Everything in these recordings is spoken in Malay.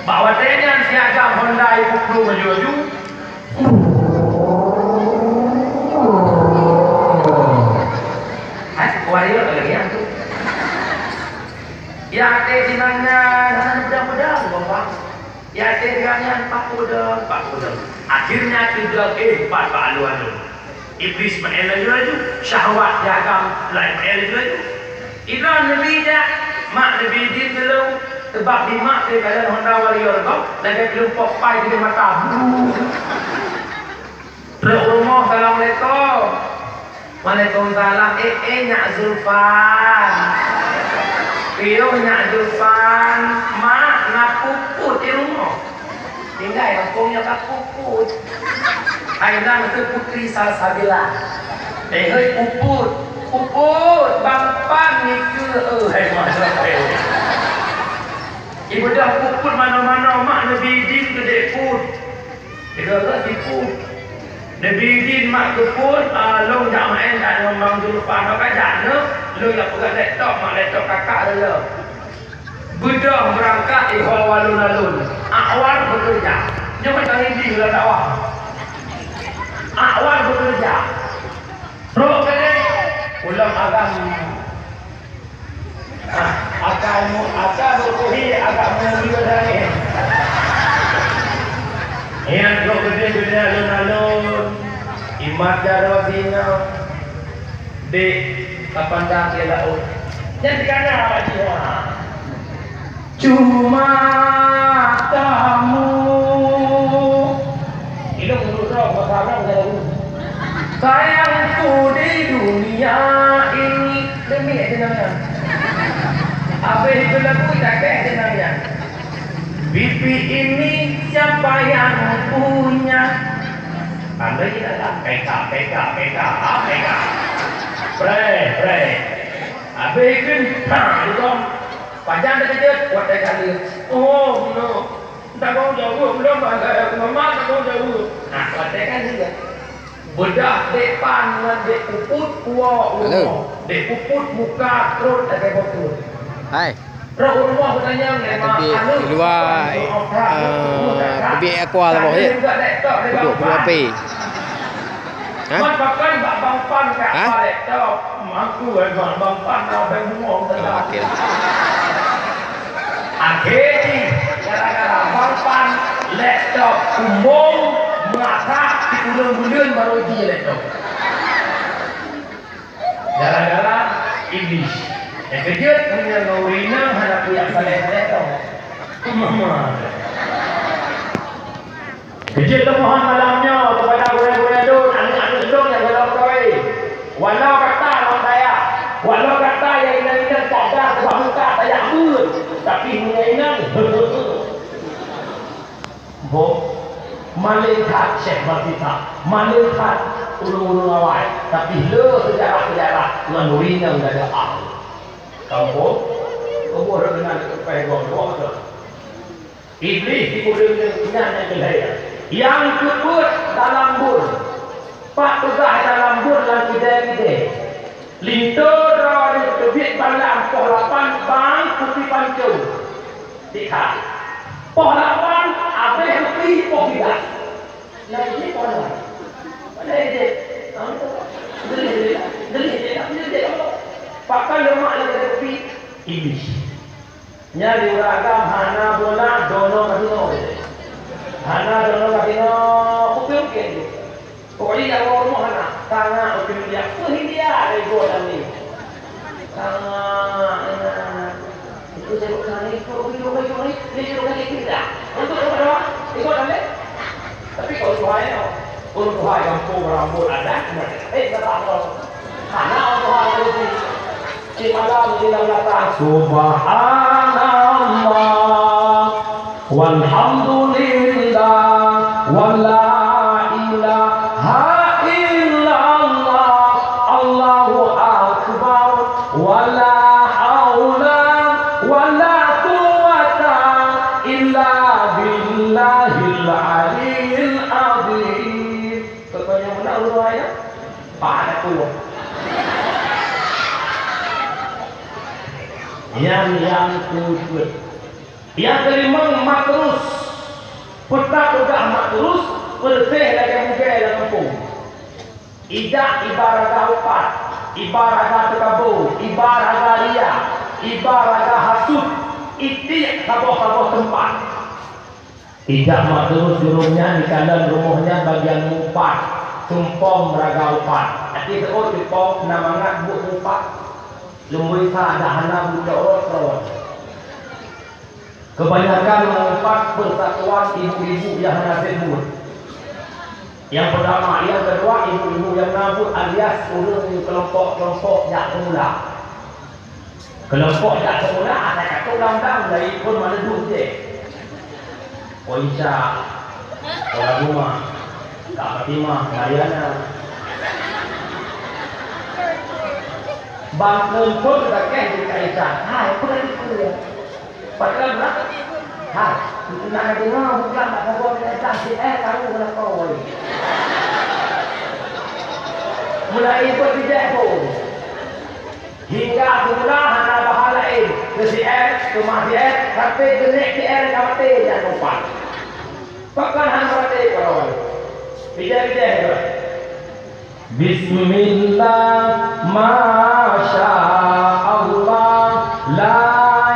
Bawa tanya siaga Honda pukul baju-baju. Wario lagi yang tu. Ya teh sinanya mudah-mudahan bapak. Ya teh sinanya Pak Udah. Akhirnya tiga empat Pak Alu. Iblis menelaju, syahwat jagam lain menelaju. Ira Nabi dah, mak Nabi din belum tebak di mak dia kalian Honda Wario kau, lagi belum popai di mata. Rumah assalamualaikum. Waalaikumsalam. Nyak Zulfan. Iyo Nyak Zulfan. Mak nak puput di rumah. Tinggal kampungnya tak puput. Aina itu putri Salsabila. Hei puput. Puput. Bangpan ni ke. Hei masalah. Ibu dah puput mana-mana. Mak Nabi Din gede put. Dia tak diput. Nabi Din mak kepun, long tak main tak nombang Zulfan nak kajak no, long nak pegang laptop, mak laptop kakak dulu. Budak berangkat ihwal walun-alun, awal bekerja. Nyo macam ini dalam dakwah. Awal bekerja. Rok kene, ulang agam. Agam berkuhi, agam mengiyo dari. Yang rok gede-gede alun-alun. Imat jaro dina di kapandang ke laut. Jadi kana apa dia? Cuma kamu. Ini menurut bahasa Arab. Sayangku di dunia ini demi jenengan. Apa itu lagu tak kayak jenengan? Pipi ini siapa yang punya? Anda ini adalah PK. Pre. Habis kan, itu panjang dekat buat kali. Oh, no. Tak kau jauh, belum ada. Mama tak kau jauh. Nah, buat kan juga. Bedah depan, dek puput kuah. Dek puput muka terus ada betul. Hai. Rumah bertanya memang di luar pergi aqua lah bawah je. Duduk dua api. Ha? Pakai bang pan kat laptop. Mampu bang pan kau bang bunga tengah. Okey. Akhirnya gara-gara bang pan laptop umum mengakak di bulan-bulan baru di laptop. Gara-gara iblis. Yang kejut dengan ngawina hendak pihak saleh-saleh tau. Mama. Kejut temuhan malamnya kepada guru-guru dun, anak-anak dun yang belum koi. Walau kata orang saya, walau kata yang ina-ina tak ada sebab muka tak yakut, tapi ina-ina malaikat Syekh Martita, malaikat ulung-ulung awal, tapi le sejarah-sejarah menurina enggak ada ahli. Kampung ada dengan pegang doa tu. Iblis dikumpulkan dengan kelihatan. Yang kebut dalam bur, pak pegah dalam bur dan kidai-kidai. Lintur dari kebit balang pohlapan bang putih pancung. Tiga. Pohlapan abeh putih pohida. Lagi pohlapan. Mana ini? Deli. Pakai lemak lagi tepi iblis. Nyari ragam hana bola dono kasino. Hana dono kasino kupil. Pokoknya yang orang hana tangan kupil dia. Dia ego dan ni. Tangan itu saya bukan ni. Kalau video ni tidak. Untuk apa? Ego dan ni. Tapi kalau Tuhan untuk Tuhan kampung rambut ada. Berapa? Hana Tuhan itu. Subhanallah walhamdulillah wala ilaha illallah Allahu akbar wala haula wala quwwata illa billahil aliyyil azim. Katanya mana uraya? Pak ada kuat. yang tujuh. Yang kelima matrus. Petak juga matrus, pelteh lagi muka dalam kampung. Ijak ibarat upat, ibarat terkabur, ibarat ria, ibarat hasut, itik kabur-kabur tempat. Ijak matrus jurumnya di kandang rumahnya bagian upat, tumpong raga upat. Arti terus tumpong namangat bu upat. Lumui sa dahana budak orang. Kebanyakan mengumpat persatuan ibu-ibu yang nasibut. Yang pertama, yang kedua ibu-ibu yang nabut alias urus kelompok-kelompok jak semula. Kelompok jak semula ada kata undang-undang dari pun mana duduk je. Oh Isya, orang rumah, Kak Fatimah, Mariana. Bangkun pun sudah kaya di Kak Isya. Hai, aku lagi kuliah. Padahal berapa? Hai, itu nak dengar bukan tak kau datang si kamu nak kau. Mulai ikut tidak pun. Hingga semula hana bahalain ke si ke masih sampai ke nek si kamate jangan lupa. Bahkan hana mati kalau. Bijak-bijak. Bismillah, masya Allah, la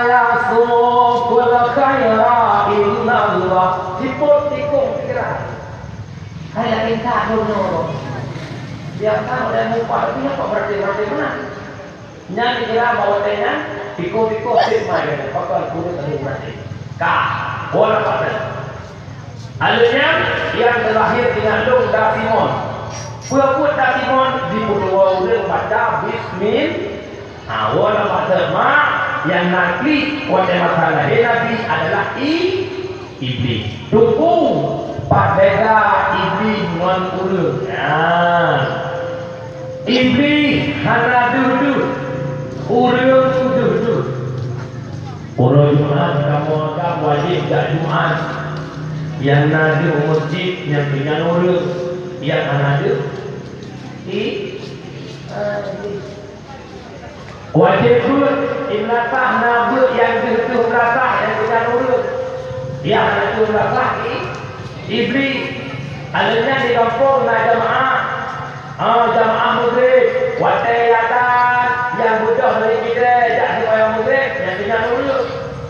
yasukul khaira illallah. Siput tikung kira. Kayak minta dulu. Dia kan udah muka tapi apa berarti mana? Nya dikira bawa tanya, piko sip mai, pakal kudu tadi berarti. Bola pada. Alunya yang terlahir dengan Lung Dasimon. Puput Dasimon di Pulau Urang baca Bismillah. Bola pada mak yang nanti pada masalah Nabi adalah iblis. Dukung pada iblis non urang. Iblis hana duduk, urang duduk. Orang Jumat kamu agak wajib tak Jumat. Yang nadu masjid yang dengan urang, yang nadu wajib duduk. Imlatah nabu yang duduk imlatah yang dengan urang, yang nadu imlatah iblis. Alanya di kampung nak jamaah. Jamaah maghrib, watayatan yang budak dari kita, jak sembahyang maghrib, yang tinggal dulu.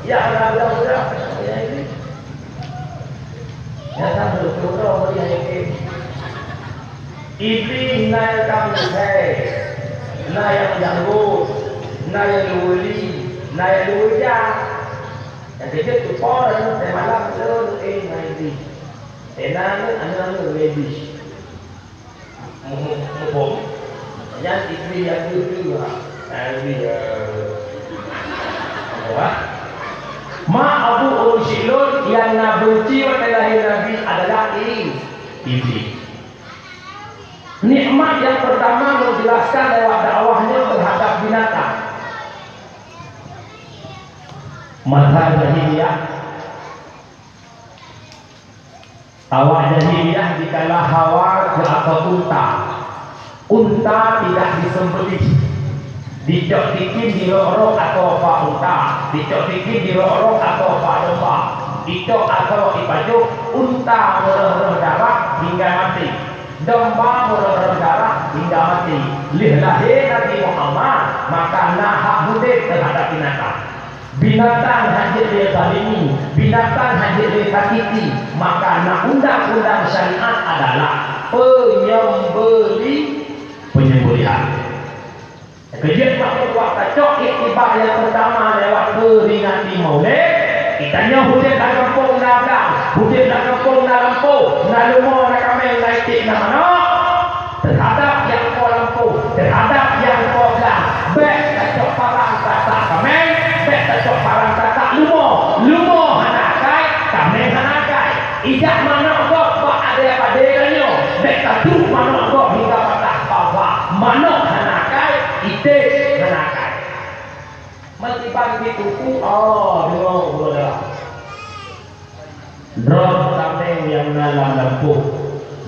Ya ada budak-budak. Ya ini. Ya kan budak-budak dia yang iblis naik kamu saya, naik janggut, naik luli, naik luja. Yang kecil tu orang malam tu naik di. Enak anak lebih. Mubom yang iblis yang dulu iblis apa? Ma Abu Urshilun yang nabenci pada lahir Nabi adalah iblis. Nikmat yang pertama menjelaskan lewat dakwahnya terhadap binatang. Mazhab jahiliyah, awak jahiliyah dikala hawa atau unta tidak disembelih, dicok tikin di lorok atau apa unta, dicok tikin di lorok atau apa domba, dicok atau dipajuk unta merah darah hingga mati, domba merah darah hingga mati. Lahir Nabi Muhammad maka nahak mudik terhadap binatang. Binatang hadir dia zalimi, binatang hadir dia sakiti, maka undang-undang syariat adalah penyembelihan. Kejian makhluk waktu cok iktibar yang pertama lewat peringati maulid. Kitanya hujan dah kampung dah belang, hujan dah kampung dah lampu, nak lumur nak kameng nak itik nak mana. Terhadap yang kau lampu, terhadap yang kau belang, bek tak cok parang tak kameng, bek tak cok parang tak lumur hanakai, kameng hanakai. Ijak mana kau ada pada kanyo, bek tak tu mana kau hingga patah bawah, mana hanakai, itik hanakai. Mesti pagi tuku, dengar bola. Drop kameng yang nalam lampu,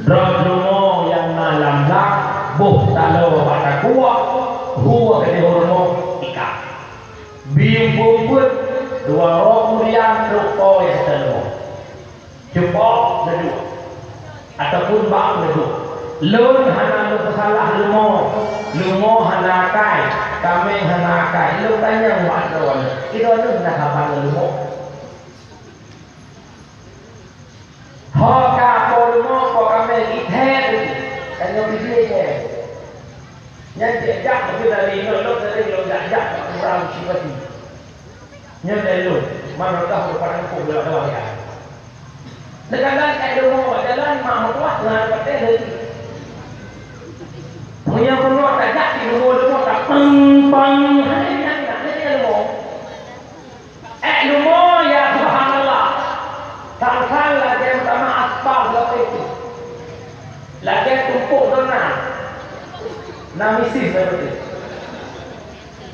drop lumur yang nalam lak, buh talo pada kuah, huwa kena hormon ikat. Bimbo pun dua roh kemudian rupa yang terlalu jumpa leduk ataupun bak leduk lun hana lu salah lumo hana kai kami hana kai lu tanya buat lawan itu lu nak kapan lumo hoka ko lumo ko kami ithet tanya biji nhân tiện chắc là bây giờ đi nó lúc tới đây nó đã chắc là rau chỉ có gì nhân đây luôn mà nó đâu có phải phụ được đâu cả nên là cái đồ mua ở đây mà một loạt là vật thế đấy người ta con loạt tại chắc thì mua nó cả băng hay nhanh là thế là một đồ mua ya subhanallah thằng sang là cái mà asbab là cái tumpuk đó nào Namisis seperti itu.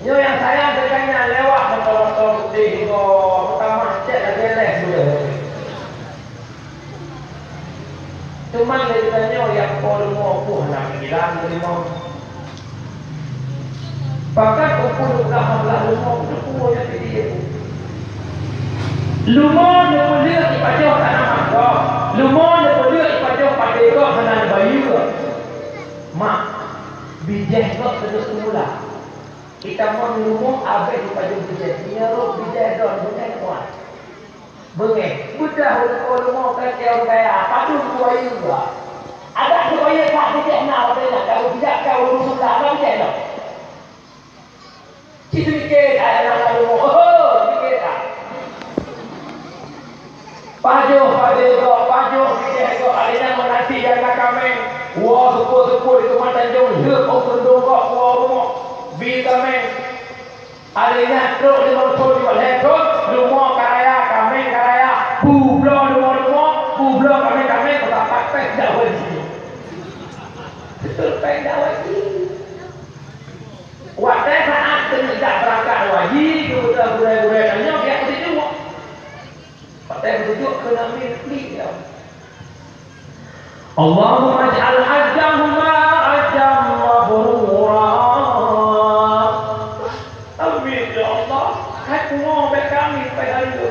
Yang saya dengannya lewat motor-motor di pertama cek lagi les sudah. Cuma dari tanya yang perlu mau nak bilang dari mau. Bahkan ukur dah hamlah lumah ukur yang dia. Lumah dia boleh ibadah tanah makro. Lumah dia boleh ibadah pada kau hanan bayi kau. Mak bijah kok terus semula kita mau ngomong apa di pajung bijah nyeruk bijah don bukan kuat bengek budah kalau mau kerja kayak apa tuh kuai juga ada kuai tak bijah nak apa kalau bijah kalau rusuh tak apa bijah dong itu mikir ada nak lu mikir tak pajung bijah kok ada yang menanti jaga kami wah sepuluh itu mata jauh hidup orang dongkok wah rumah vitamin alihnya terus di mana di mana terus rumah karaya kami karaya bublo rumah bublo kami berapa pek jauh di sini betul pek jauh di sini waktu saat tidak berangkat wajib sudah burai-burai kanya dia begitu waktu begitu kena milik ya Allahumma ij'al hajjahuma hajjan mabrura. Amin ya Allah. Haji ngobek kami pada hari itu.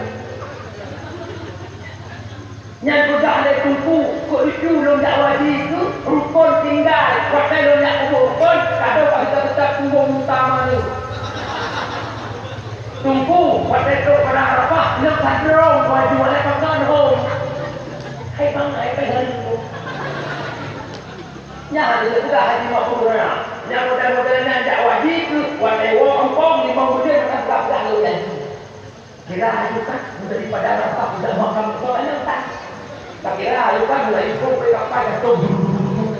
Yang sudah ada tumpu, kok itu belum tak wajib itu, rukun tinggal. Waktu belum nak rukun, kadang kita tetap tunggu utama itu. Tumpu, waktu itu pada Arafah, nak sadrong, wajib oleh pasangan home. Hai bang, hai pada hari itu. Yang ada juga haji mabrurnya. Yang model-modelnya tak wajib tu, watewo kampung 5 bulan akan berapa lalu lagi. Kira haji kan daripada Arafah sudah makan soalnya tak. Tak kira haji kan mulai ikut ke kapal jatuh.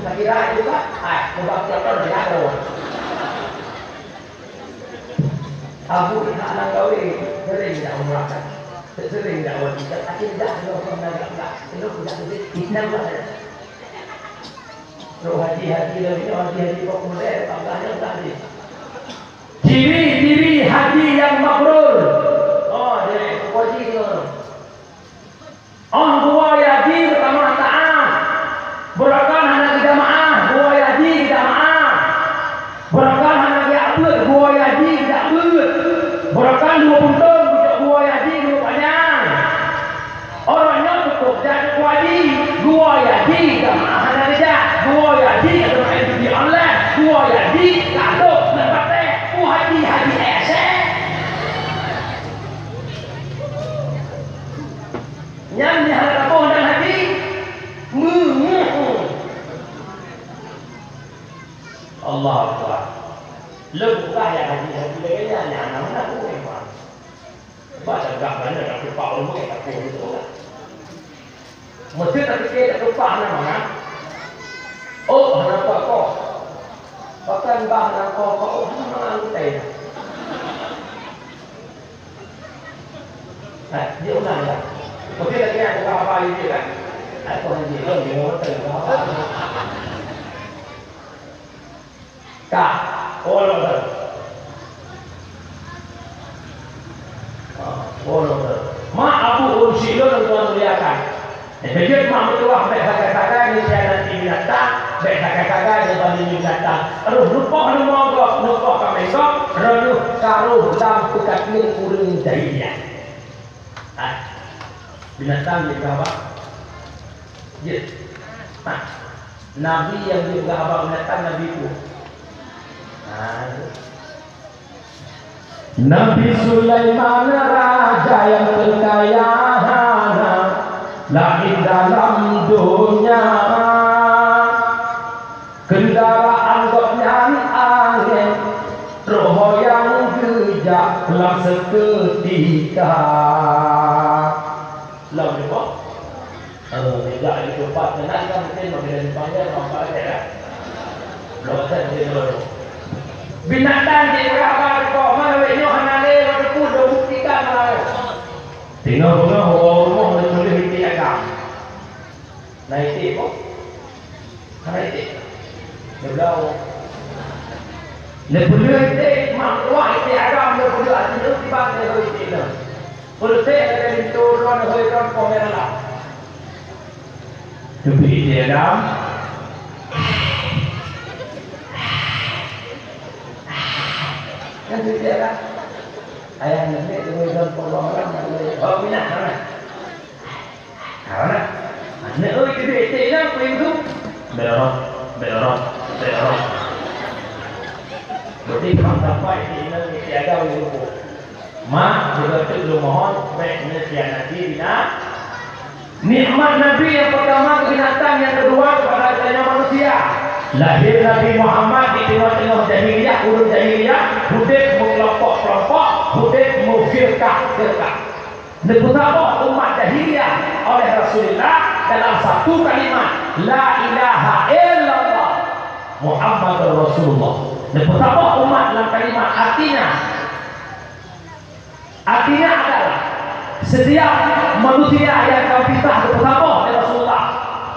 Tak kira haji kan, mudah siapa dah jatuh. Abu anak kau ini sering tak umrahkan, sering tak wajib. Akhirnya dah orang nak, itu tidak tidak ada. Roh hati-hati dari hati-hati kok kemudian tambahnya tadi. Ciri-ciri hati yang mabrur. Oh, dia wajib tu. Dua yaji pertama taat. Berakan hanya jamaah, dua yaji jamaah. Berakan hanya abud, dua yaji tidak abud. Berakan 2 puntung, dua yaji 2 panjang. Orangnya cukup jadi wajib, 2 yaji jamaah hanya dia. 2 yaji ada main di online, 2 yaji kado lepatnya, haji ese. Yang diharap apa dan haji, Allah Akbar. Lebih yang haji lagi yang mana aku memang. Baca gambarnya tak lupa orang mungkin tak boleh itu. Mesti tak fikir tak lupa mana. Oh, anak kok. Bahkan bah anak kok mana teh. Dia ulang ya. Mesti lagi ada apa ini kan? Aku hanya dia mau terus. Kak, orang. Ma Abu Ursi lo tuan muliakan. Jadi mak betul lah mereka katakan ini saya nanti binatang. baik kakak-kakak dia balik binatang. Aduh, lupa kami kok. Reduh karuh dalam pekat ni kurang jahiliah. Binatang dia apa? Ya. Nabi yang juga abang binatang Nabi itu. Nabi Sulaiman raja yang berkaya lahir dalam dunia, kendaraan goknya angin, roh yang gejak dalam seketika. Lalu apa? Tidak di tempat nanti kan mungkin makin dipanggil nampak ya. Lalu saya binatang di berapa kok mana wenyo hanale waktu pun dah buktikan lah. Tengok rumah menulis itu agam. Naik itu kok. Naik itu. Belau. Lebih itu makluah itu agam lebih ada tu tiba dia itu dah. Kalau saya ada itu orang orang komen lah. Lebih itu agam. Kan dia lah. Ayah nenek tu dalam orang oh minat mana? Mana? Nek oi gede lah pintu. Berok. Berarti kamu sampai di sini tiada dulu. Mak juga tu mohon baik nasihat Nabi bina. Nikmat Nabi yang pertama binatang, yang kedua kepada adanya manusia. Lahir Nabi Muhammad di tengah-tengah jahiliyah, urut jahiliyah, hudib mengelompok-kelompok, hudib mufirkah-firkah. Dipertama umat jahiliyah oleh Rasulullah dalam satu kalimat, La ilaha illallah Muhammad Rasulullah. Dipertama umat dalam kalimat artinya adalah setiap manusia yang kau fitnah dipertama oleh Rasulullah.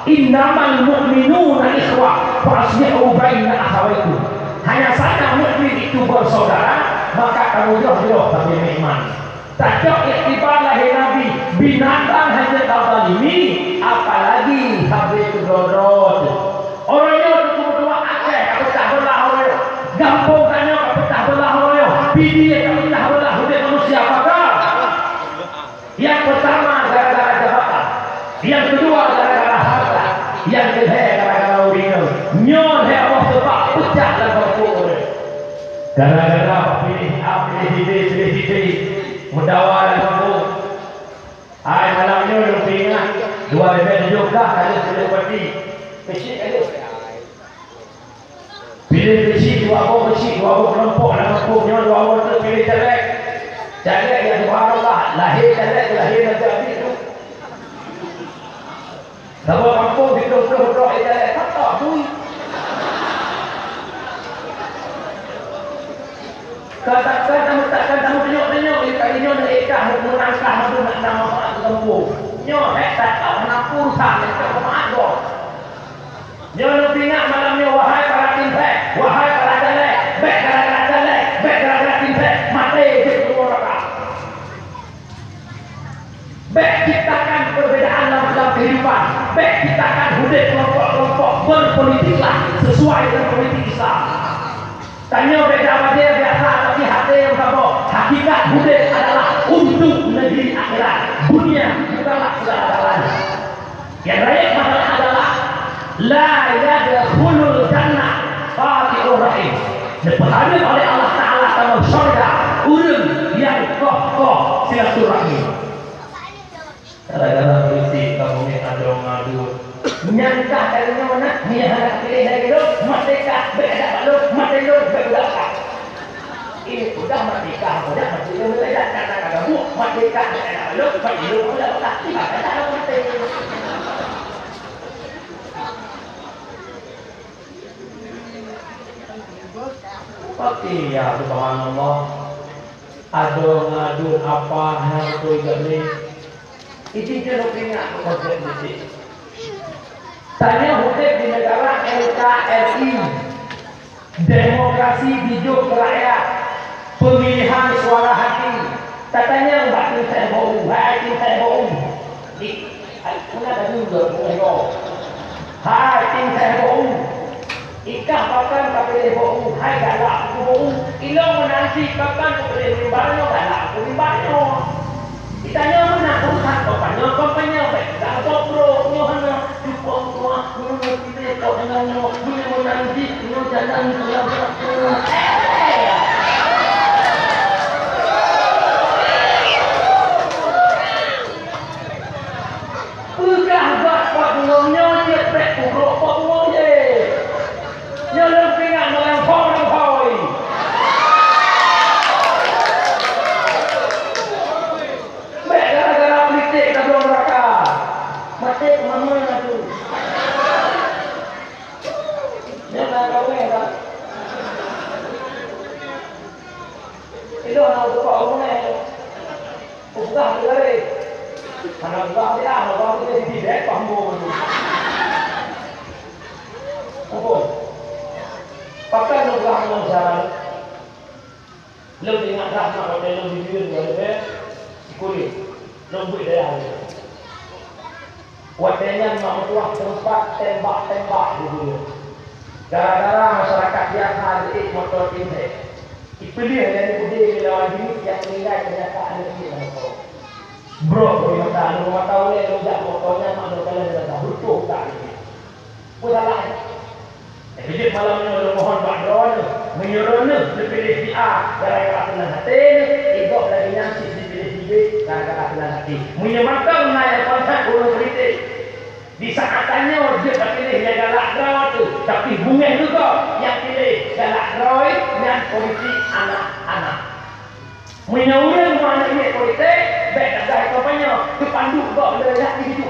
Innamal mu'minuna ikhwah fa'aslihu baina akhawaykum. Hanya saja mukmin itu bersaudara, maka kamu jodoh tapi iman. Tak cok iktibar lahir Nabi, binatang hanya tazalimi, apalagi habis rodot. Orangnya itu berdua akeh, pecah belah orang. Gampang tanya pecah belah orang. Bidi pecah belah udah manusia pakar. Yang pertama gara-gara jabatan, yang kedua gara-gara harta, yang ketiga gara-gara urinal. Nyon he Allah sebab pecah lah berpukul. Gara-gara pilih mudawar kampung. Hai malamnya udah pingat dua bebek juga kalau sudah pergi. Besi ada. Pilih besi dua buah kelompok dalam kampungnya dua buah tu pilih celek. Celek yang subhanallah lahir celek lahir Nabi itu. Kalau kampung hidup-hidup celek tak duit. Katakan kamu tengok kali nyo nak ekah merangkah madu nak nama kampung. Nyo tak tahu nak urusan tak maaf doh. Nyo nak ingat malamnya wahai para timpe, wahai para jalek, baik gara-gara timpe, mati di neraka. Baik ciptakan perbedaan dalam kehidupan, baik ciptakan hudud kelompok-kelompok berpolitiklah sesuai dengan politik Islam. Tanya beda dia biasa tapi hati yang sama. Hakikat hudud adalah untuk negeri akhirat. Dunia bukanlah segala-galanya. Yang lain masalah adalah la yadkhulul jannah qati'ur rahim. Diperhadap oleh Allah Ta'ala dalam syurga urang yang kokoh silaturahim. Gara-gara politik kamu ni ngadu nyangka kalinya mana ni hendak pilih lagi lu merdeka beradab lu merdeka berusaha ini sudah merdeka sudah merdeka mulai kata kamu merdeka beradab lu merdeka berusaha tiba kata lu merdeka Oke ya subhanallah ada ngadu apa yang tu gani itu je lu ingat konsep ni. Tanya hudud di negara NKRI, demokrasi hidup rakyat, pemilihan suara hati. Katanya batin saya bau, batin saya bau. Di, mana ada juga bau. Batin saya bau. pilih bau, hai galak aku bau. Ilong menanti kapan aku pilih mimbarnya galak aku mimbarnya. Ditanya mana urusan kampanye baik dah bro, nyohana cukup semua, kita kau dengan menanti, jalan dalam Pegah buat pengumnya dia pek buruk pengumnya. Dia lebih nak melampau. Baik gara-gara politik kat belum neraka. Mati ke mana tu? Dia nak kahwin tak? Itu nak buka rumah ni. Buka dia. Karena buka dia, buka dia tidak pambu tu. Apa? Pakai nukah menjalan. Lebih ingat tak nak ada lebih diri daripada kulit. Lebih dia. Wadahnya membuat tempat tembak gitu. Gara-gara masyarakat biasa di motor ini. Dipilih dari budaya lawan ini yang menilai kenyataan ini. Bro, yang tak ada rumah tahu ni, rojak motornya mana kalian dah betul tak ini. Buatlah. Jadi malam ni orang mohon bakron, menyuruhnya dipilih si A, gara-gara tenang hati, ikut lagi yang si dipilih si B, gara-gara tenang hati. Menyematkan naya kontak urus politik. Di saat tanya dia tak pilih yang galak raw tu, tapi bunga juga yang pilih galak raw yang politik anak-anak. Menyuruh mana ini politik, baik tak ada kampanye, kepandu kau lelah di situ.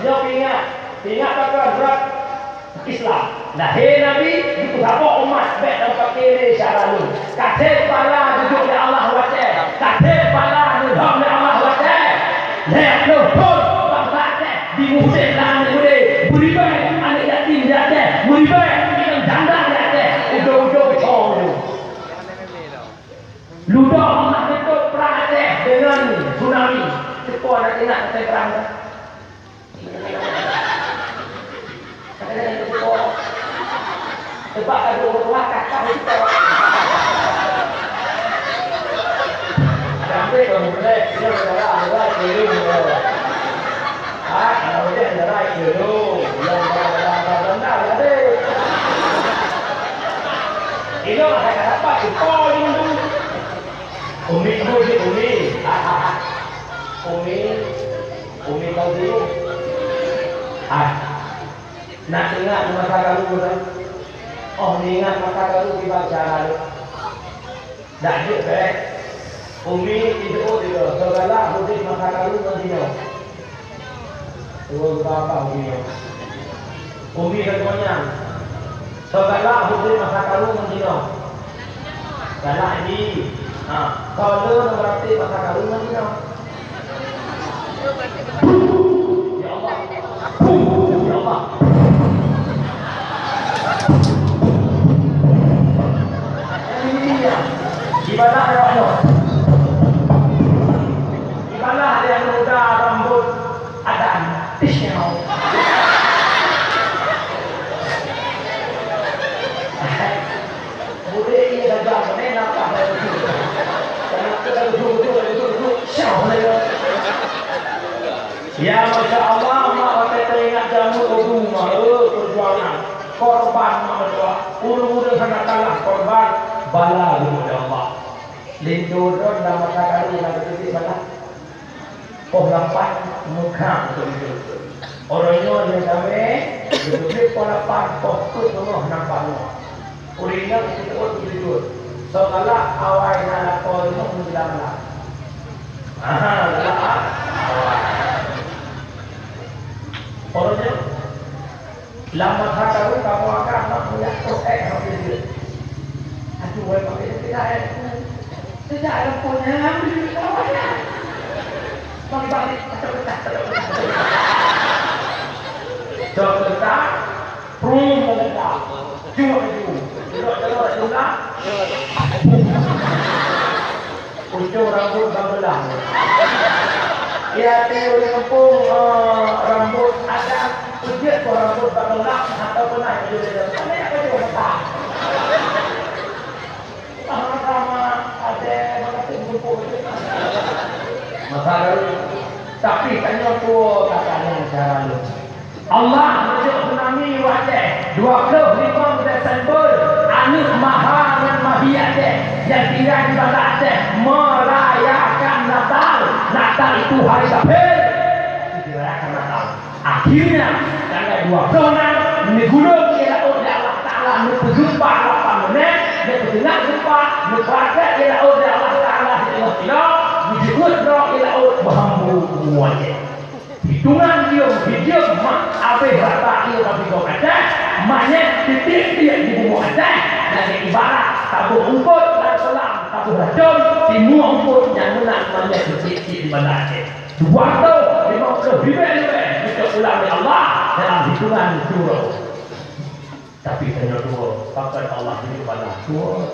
Dia ingat kata berat Islam. Lahir Nabi itu apa umat baik dalam pakai syara lu. Kata pala duduk di Allah wajah. Kata pala duduk di Allah wajah. Lihat lu pun bangsa di musim lang ni beri baik anak yatim dia ada. Beri baik kita janda dia ada. Udah cong tu. Ludah Allah itu perang dengan tsunami. Cepat nak ingat saya perang. Sebab ada orang kakak kita. Sampai kamu boleh, dia berdarah keliling. Kalau dia berdarah keliling, yang berdarah ada. Itu saya kata apa? Itu dulu. Umi tahu dulu. Nak ingat masa lalu kan? Oh, ni ingat masa lalu dibaca lalu. Tak ada baik. Umi itu dia. Segala mudik masa lalu nantinya. Dua berapa Umi? Umi keduanya. Segala mudik masa lalu nantinya. Segala ini. Kalau berarti masa lalu nantinya. Ya Allah. Ya Allah. Ibadah rohnya. Ibadah yang muda rambut ada tisnya. Boleh ia dagang mana nampak dari itu. Karena kita duduk syauh lagi. Ya Masya Allah, mak kita teringat jamu rumah, perjuangan, korban mak ulu-ulu sangat kalah korban bala kepada Allah. Lindudon dan mata kali yang berarti bala. Lampat muka betul. Orangnya dia sampai duduk lampat fokus semua nampak semua. Ulinya itu duduk. Soalnya awal nak korban menjelang lah. Awal. Orangnya lama kata kamu akan nak punya sampai dia. Aduh, boleh pakai tidak ada punya ambil kawannya. Balik Coba prum meledak. Cuma itu. Jelok juga. Ujung rambut belang. Ya, teori kampung rambut ada ujung kau rambut bakal lap atau pernah jadi mana apa juga tak. Sama ada mana kumpul maka tapi tanya tu katanya cara lu. Allah menunjuk tsunami wajah 25 Desember anu maha dan mahiyah yang tinggal di bawah merayakan Natal itu hari April dirayakan Natal. Akhirnya tanggal 26 ini gunung ialah oleh Allah Ta'ala ini berjumpa 8 menit dia berdengar jumpa berkata ialah oleh Allah Ta'ala disebut ialah oleh berhambu wajah hitungan dia video mak apa rata dia bagi kau kata maknya titik dia di bumbu ada dan ibarat tabur rumput dan selam tabur racun timur rumput yang menang maknya titik di mana ada 250 lebih kita ulang oleh Allah dalam hitungan surau tapi tanya dua pakai Allah ini kepada dua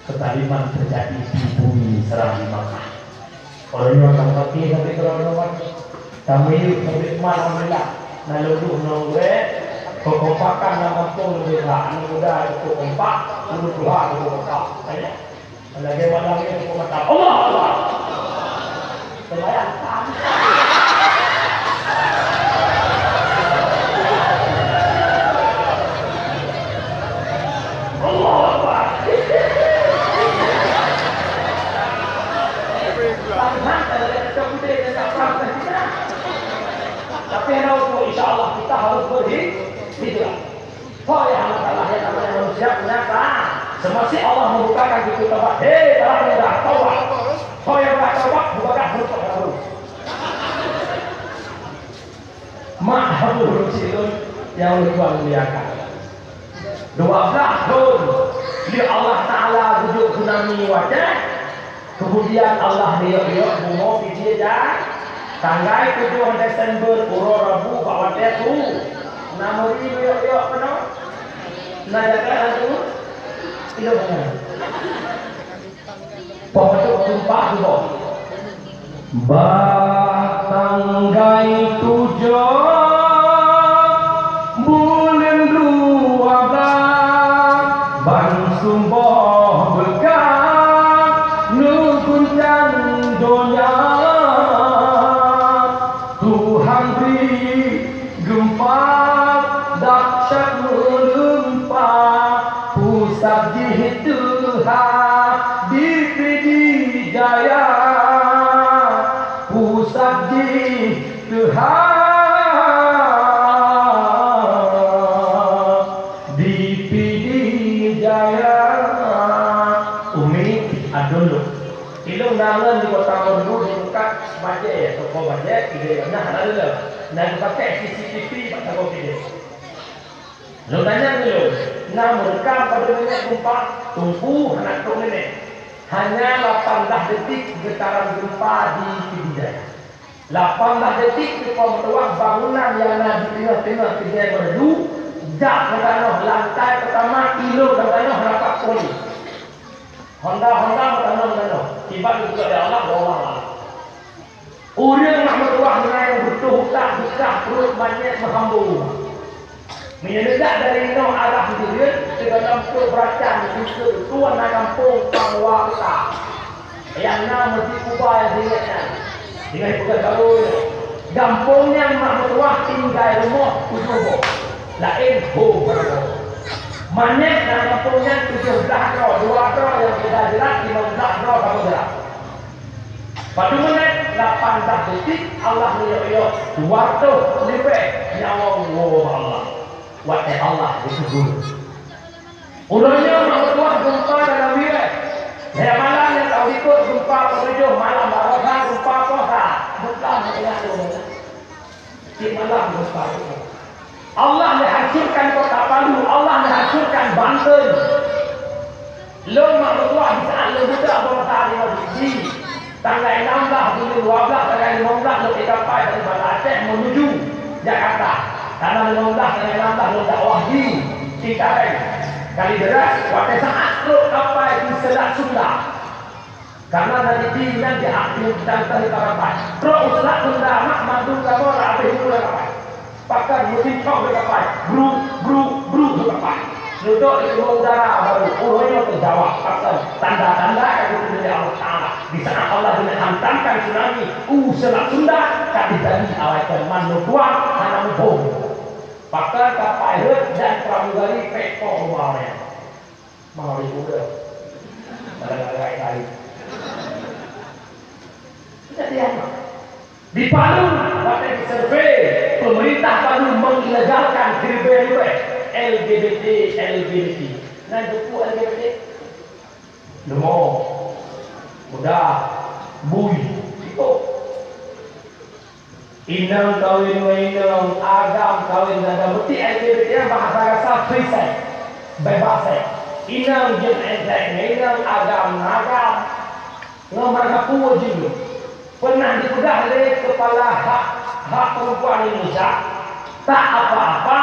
ketaliman terjadi di bumi serang di Makkah orang yang akan mati sampai kerana kami sampai Alhamdulillah lalu nongre kekompakan dalam kampung lebih lah mudah itu kompak menurut Tuhan itu kompak banyak lagi malam ini kompak Allah Allah sembahyang Allah Allah tapi kalau insyaAllah kita harus berhijrah. Oh ya Allah yang namanya manusia punya kan. Semasa Allah membukakan pintu taubat. Hei, telah mudah taubat. Oh yang tak taubat bukakan pintu baru. Mahabur silun yang luar muliakan. 12 tahun dia Allah Ta'ala duduk tsunami wajah. Kemudian Allah lihat bunga video dah. Tanggal 7 Desember Puro Rabu bawa dia tu. Nama dia yuk penuh. Nak jaga tu. Tidak benar. Pokok tumpah tu. Tanggal 7 bulan 12 ban sumboh bekas nukuncang donya. Gempa dahsyat menempa pusat Tuhan di Pidijaya pusat Tuhan di Pidijaya Umi Adulu ilung nangan di kota Bandung di dekat Bajai ya toko Bajai ide nah ada dan pakai CCTV pada kopi dia. Lo tanya dulu, nak merekam pada minit gempa, tunggu anak tok minit. Hanya 18 detik getaran gempa di Pidijaya. 18 detik gempa meruak bangunan yang ada di tengah-tengah Pidijaya berdu, jak ke tanah lantai pertama kilo ke tanah rapat poli. Honda tanah tiba juga ya Allah Allah. Orang nak bertuah dengan yang betul tak besar perut banyak berhambu. Menyedak dari no arah diri ke dalam beracan di tuan kampung Pangwa Kota. Yang nama mesti kubah yang dingatnya. Dengan bukan baru. Kampungnya nak bertuah tinggal rumah tujuh. Lain ho berapa. Manet dan kampungnya 17 roh, 2 roh yang sudah jelas 15 roh kamu jelas. Pada menit 18 detik Allah lihat waktu lebih nyawa Allah. Wahai Allah disebut. Ulangnya nak buat gempa dalam wilayah. Saya malam yang tahu ikut gempa penujuh malam barosan gempa puasa. Bukan dengan itu. Di malam gempa itu. Allah menghancurkan kota Palu. Allah menghancurkan Banten. Lo nak buat di saat lo budak bangsa di tanggal 16 bulan 12 tanggal 15 lebih sampai dari Banda Aceh menuju Jakarta. Tanggal 15 tanggal 16 lo dakwah di Cikaring. Kali deras pada saat lo sampai di Selat Sunda. Karena dari di nanti akhir dan tadi parapat. Pro Selat Sunda mak mandu kamu rapi mula kapan. pakai mesin cok mereka pakai, bru pakai. Duduk di semua udara baru, ini terjawab pakai tanda-tanda yang itu dari Allah Taala. Di sana Allah dengan hantamkan tsunami, selat Sunda, kami jadi awal manu tuan, tanam bom. Pakai kapal dan pramugari pekor rumahnya. Mau dibuka, kadang-kadang kali. Jadi apa? Di Palu, waktu di survei, pemerintah Palu mengilegalkan LGBT. Nah, buku LGBT. Demo, muda, bui, itu. Inang kawin dengan agam kawin dengan berarti LGBT yang bahasa kasar free sex, bebas sex. Inang agam, mereka puas juga. Pernah dipegang oleh kepala hak perempuan Indonesia. Tak apa-apa,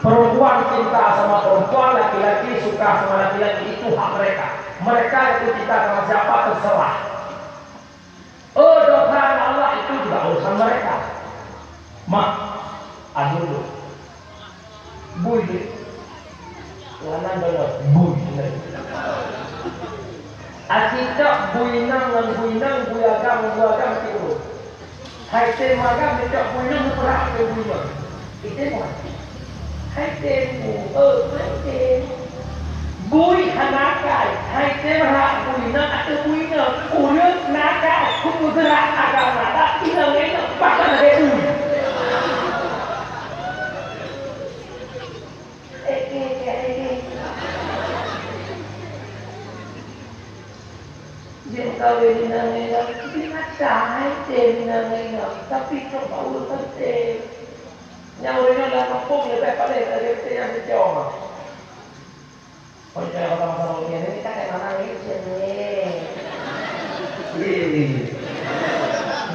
perempuan cinta sama perempuan, laki-laki suka sama laki-laki, itu hak mereka. Mereka itu cinta sama siapa terserah. Dosa Allah itu juga urusan mereka. Mak, aduh, bui, lanang benar, bui. Akidah buinang dan buinang buagam itu. Hai tem agam itu buinang perak ke buinang. Itu mana? Hai tem hai tem. Bui hanakai. Hai tem rak buinang atau buinang. Urut nakai. Kugerak agam nada. Hilang itu bahkan ada bui. Dia kawin dengan binatang, tapi coba urusan tem. Yang orang dalam kampung dia tak pandai ada yang dijawab. Oh, saya orang-orang ini kita kayak mana ni sini.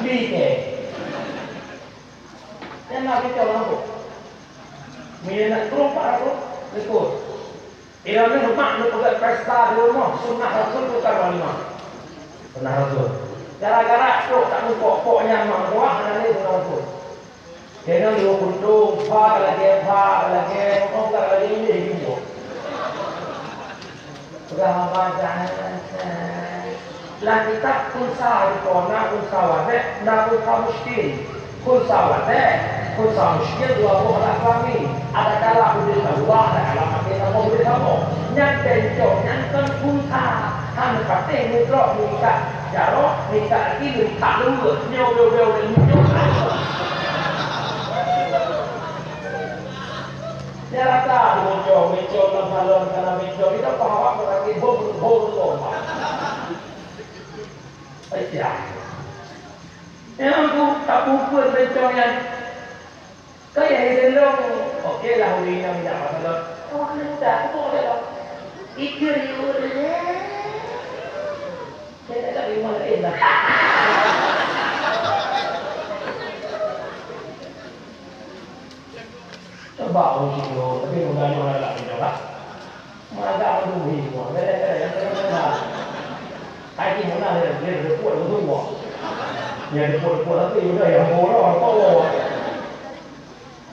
Ni ke? Yang nak dijawab apa? Minat terumpak aku ikut. Irama rumah lu pegang pesta di rumah, sunnah Rasul bukan walimah. Sunnah Rasul. Gara-gara tu tak pokoknya mak ada ni sunnah Rasul. Kena lu kuntung, lagi, orang lagi ini hidup. Sudah baca lah kitab kunsa itu kunsa wade, kunsa muskil. Kunsa wade, kunsa muskil dua buah kami. Ada kala udah kedua, ada kala mati nama udah kamu. Yang bencong, yang kunsa. Kami pakai mikro nikah jarok, nikah ini nikah dulu, nyow. Dia rasa mencong dalam salon karena mencong kita paham berarti bom. Aja. Yang tu tak bukan mencongnya. Kayak helong, okey lah hurina minyak masalah. Oh, hendak tu boleh. Ikut dia. Saya tak boleh main lah. Coba uji dulu, tapi mudah-mudahan orang tak mencoba. Mana orang dulu hidup, Hai mana dia report betul tak? Dia report tapi udah yang bodoh apa?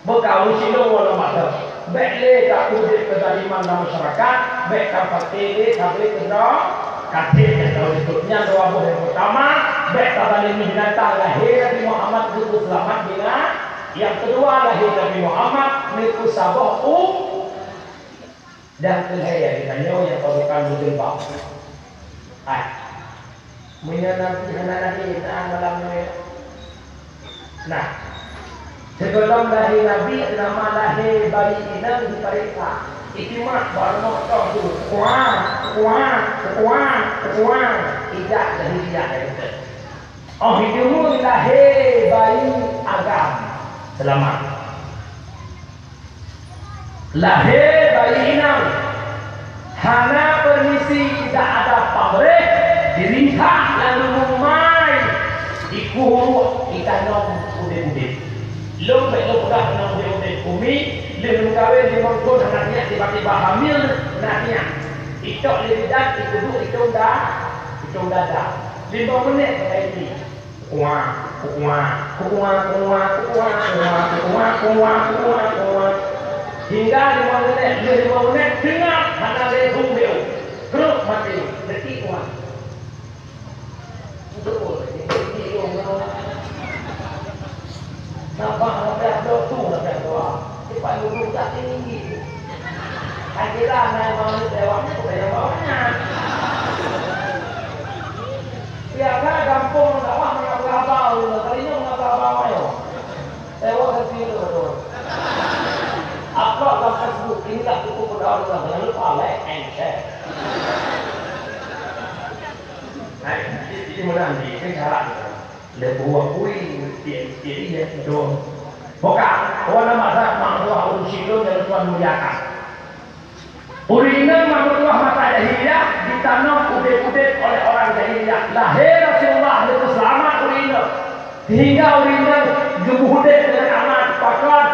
Bekal uji dulu orang macam. Bekle tak udit kedaliman masyarakat, bek kapal tele, tablet kedok, katil kalau disebutnya dua buah yang pertama, bek tata ini binatang lahir Nabi Muhammad itu selamat bila. Yang kedua lahir Nabi Muhammad niku sabah dan kelihaya ditanya yang padukan berjilbab. Menyenangi Nabi malamnya. Nah, sebelum lahir Nabi nama lahir bayi inang diperiksa. Itu mak baru tahu tu. Kuat. Ijak dari dia itu. Oh itu lahir bayi agam. Selamat. Lahir bayi inang. Hana permisi tidak ada pabrik. Diringkah lalu memai. Ikut ikan nom udah. Lo dah nom udah bumi. Dia kawin di mangkuk anaknya tiba-tiba hamil anaknya. Itu lidah itu dah. 5 menit kayak ini. Wah. hingga 5 menit dengar mana lehung dia terus mati detik kuat betul ini nampak ada tu ada doa cepat duduk tak tinggi akhirnya naik bangun lewatnya tu banyak bawahnya biarlah gampang dakwah mengabau kalinya mengabau ayo lewat ke situ betul upload dalam Facebook inilah cukup berdoa jangan lupa like and share ini mudah nih cái cara để buat kui tiền ya betul bukan orang masa manusia urusi itu yang Tuhan muliakan urinnya manusia masa jahiliyah ditanam udet-udet oleh orang jahiliyah lahir Rasulullah itu selamat urinnya hingga urinnya gebudet dengan amat pakar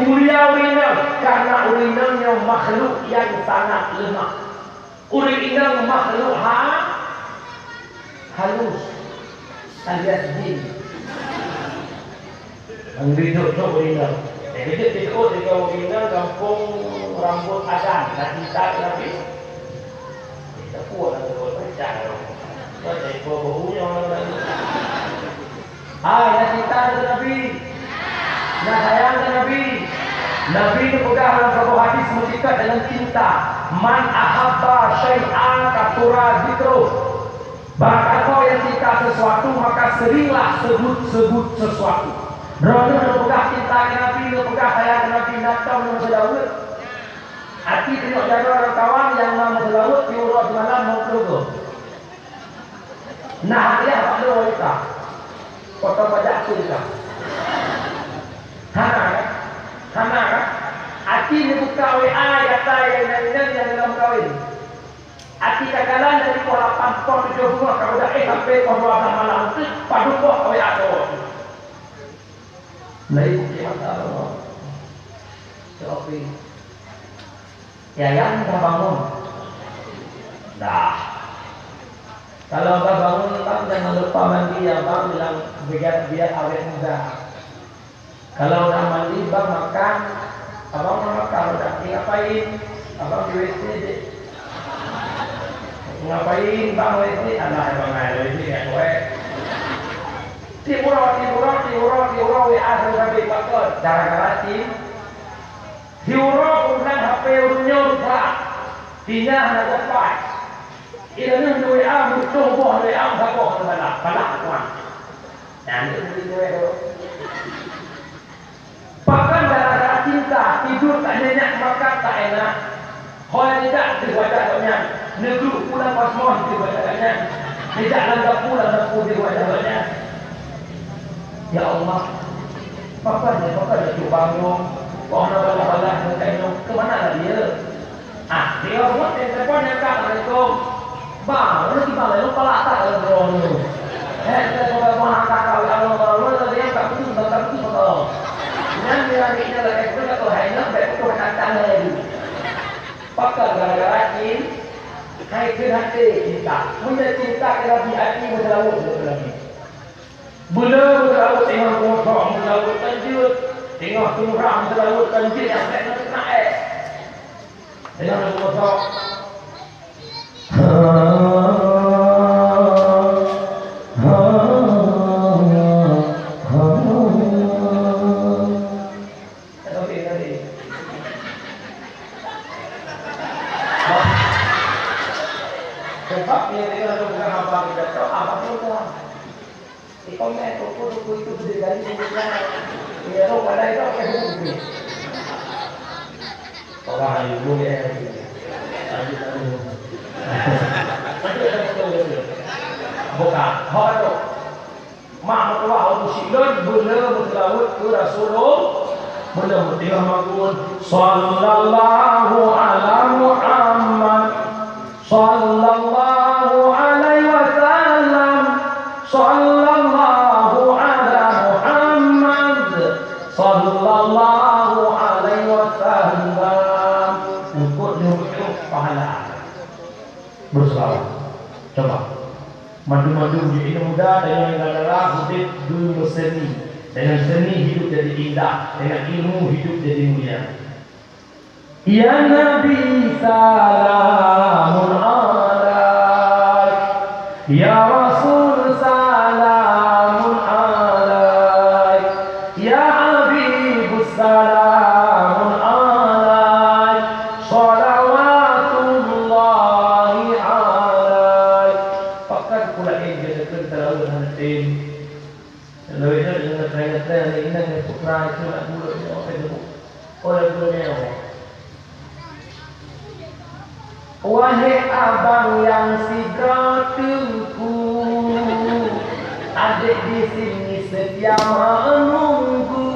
mulia urinnya karena urinnya makhluk yang sangat lemah urinnya makhluk halus alias jin menghidup tu urinnya hidup di urinnya kampung rambut adan dan kita Nabi kita kuat dan berpecah kita jadi bau-baunya nak cinta dengan Nabi nak sayang dengan Nabi Nabi itu pegang dalam sebuah hadis mengikat dengan cinta man ahabba syai'an katura zikruh bahkan kau yang cinta sesuatu maka seringlah sebut sesuatu Rono pegang cinta dengan Nabi pegang sayang dengan Nabi nakam dengan Daud hati tengok jaga orang kawan yang nama Daud diurut di malam mau keluar nah dia tak ada wanita foto pajak tu juga Hana kan? Hati ni buka WA kata yang dalam kahwin. Hati kagalan dari kuala 8 ton 70 kalau dah sampai kuala 12 malam tu padu buat WA tu. Lai mata Allah. Tapi ya yang dah bangun. Dah. Kalau dah bangun bang jangan lupa mandi ya bang bilang biar awet muda. Kalau udah mandi bang makan, abang makan udah ngapain? Abang di WC deh. Ngapain bang WC? Alah abang air WC ya gue. Tiurau WA sudah dipakar. Cara-cara tim. Tiurau kemudian HP urunnya lupa. Tina nak dapat. Ini WA butuh buah WA sabuk mana? Palak tuan. Nanti WA. Bahkan gara-gara cinta tidur tak nyenyak makan tak enak. Kalau tidak diwajahnya negeri pulang kosmos diwajahnya. Tidak langgap pulang dapur diwajahnya. Ya Allah, papa dia cuba bangun. Kau nak balas ke mana dia? Dia buat telepon yang Assalamualaikum. Bang, lu gimana? Lu palak tak kalau lu? Telepon kau kalau dia tak betul betul. Nanti lagi kita tu hanya berkuah tentang lagi. Pakar gara-gara ini, hai hati kita. Punya cinta kerana hati berlalu lagi. Belum berlalu tengok motor, berlalu kanjut, tengok turang berlalu kanjut yang tak naik. Tengok motor. Bukan, halo. Mak mertua orang muslim benar berlaut ke Rasulullah. Benar bertingkah makun. Sallallahu ala Muhammad. Sallallahu alaihi wasallam. Sallallahu ala Muhammad. Sallallahu alaihi wasallam. Ikut pahala. Berselawat. Coba. Madu-madu menjadi muda, dengan adalah hidup dulu seni. Dengan seni hidup jadi indah, dengan ilmu hidup jadi mulia. Ya Nabi salamun alaik, ya Rasul salamun alaik, ya Habibus salamun alaik, salawatullahi alaik. Pakat pula ini jadi terlalu hantin. Lalu itu dengan tren-tren ini dengan putra itu nak mulutnya apa itu? Orang dunia. Wahai abang yang siga tengku, adik di sini setia menunggu.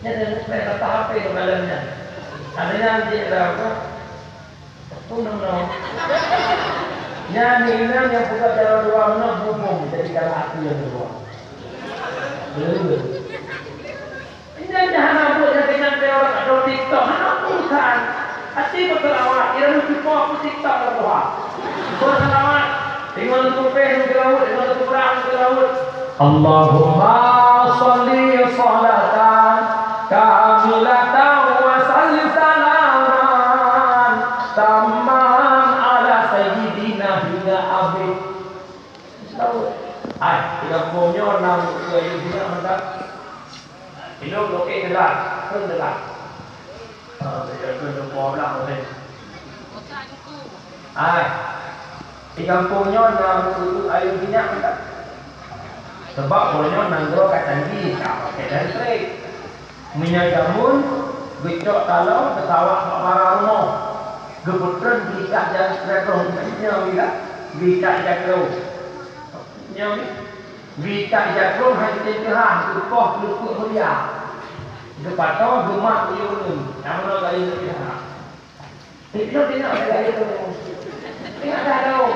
Ini ada kata apa itu malamnya? Adanya nanti ada apa? Punang. Nyanyi yang buka jalan dua mana bubung jadi kalau hati yang dua. Ini jangan buat jadi nanti orang ada TikTok, mana bukan? Hati betul awak, ia lucu kau aku TikTok lah tuh. Buat selamat, tinggal tuh peh ke laut, tinggal tuh perang ke laut. Allahumma sholli sholatan kamilatan wa salli salaman tamman ala sayyidina hingga abid. Ay, tiga punya enam tujuh dia hendak hidup lokal dekat, pun dekat. Saya kena pulang boleh. Ay, di kampungnya enam tujuh air minyak hendak. Sebab punya nangro kacangi, tak pakai listrik. Minyak jamun, gecok kalau pesawat para rumah. Gebutran gikat dan stretong, minyak gikat jakro. Gikat jakro hanya terang, lupa luput mulia. Depan rumah dia pun, nama lagi dia. Itu dia nak lagi tu. Dia tak tahu.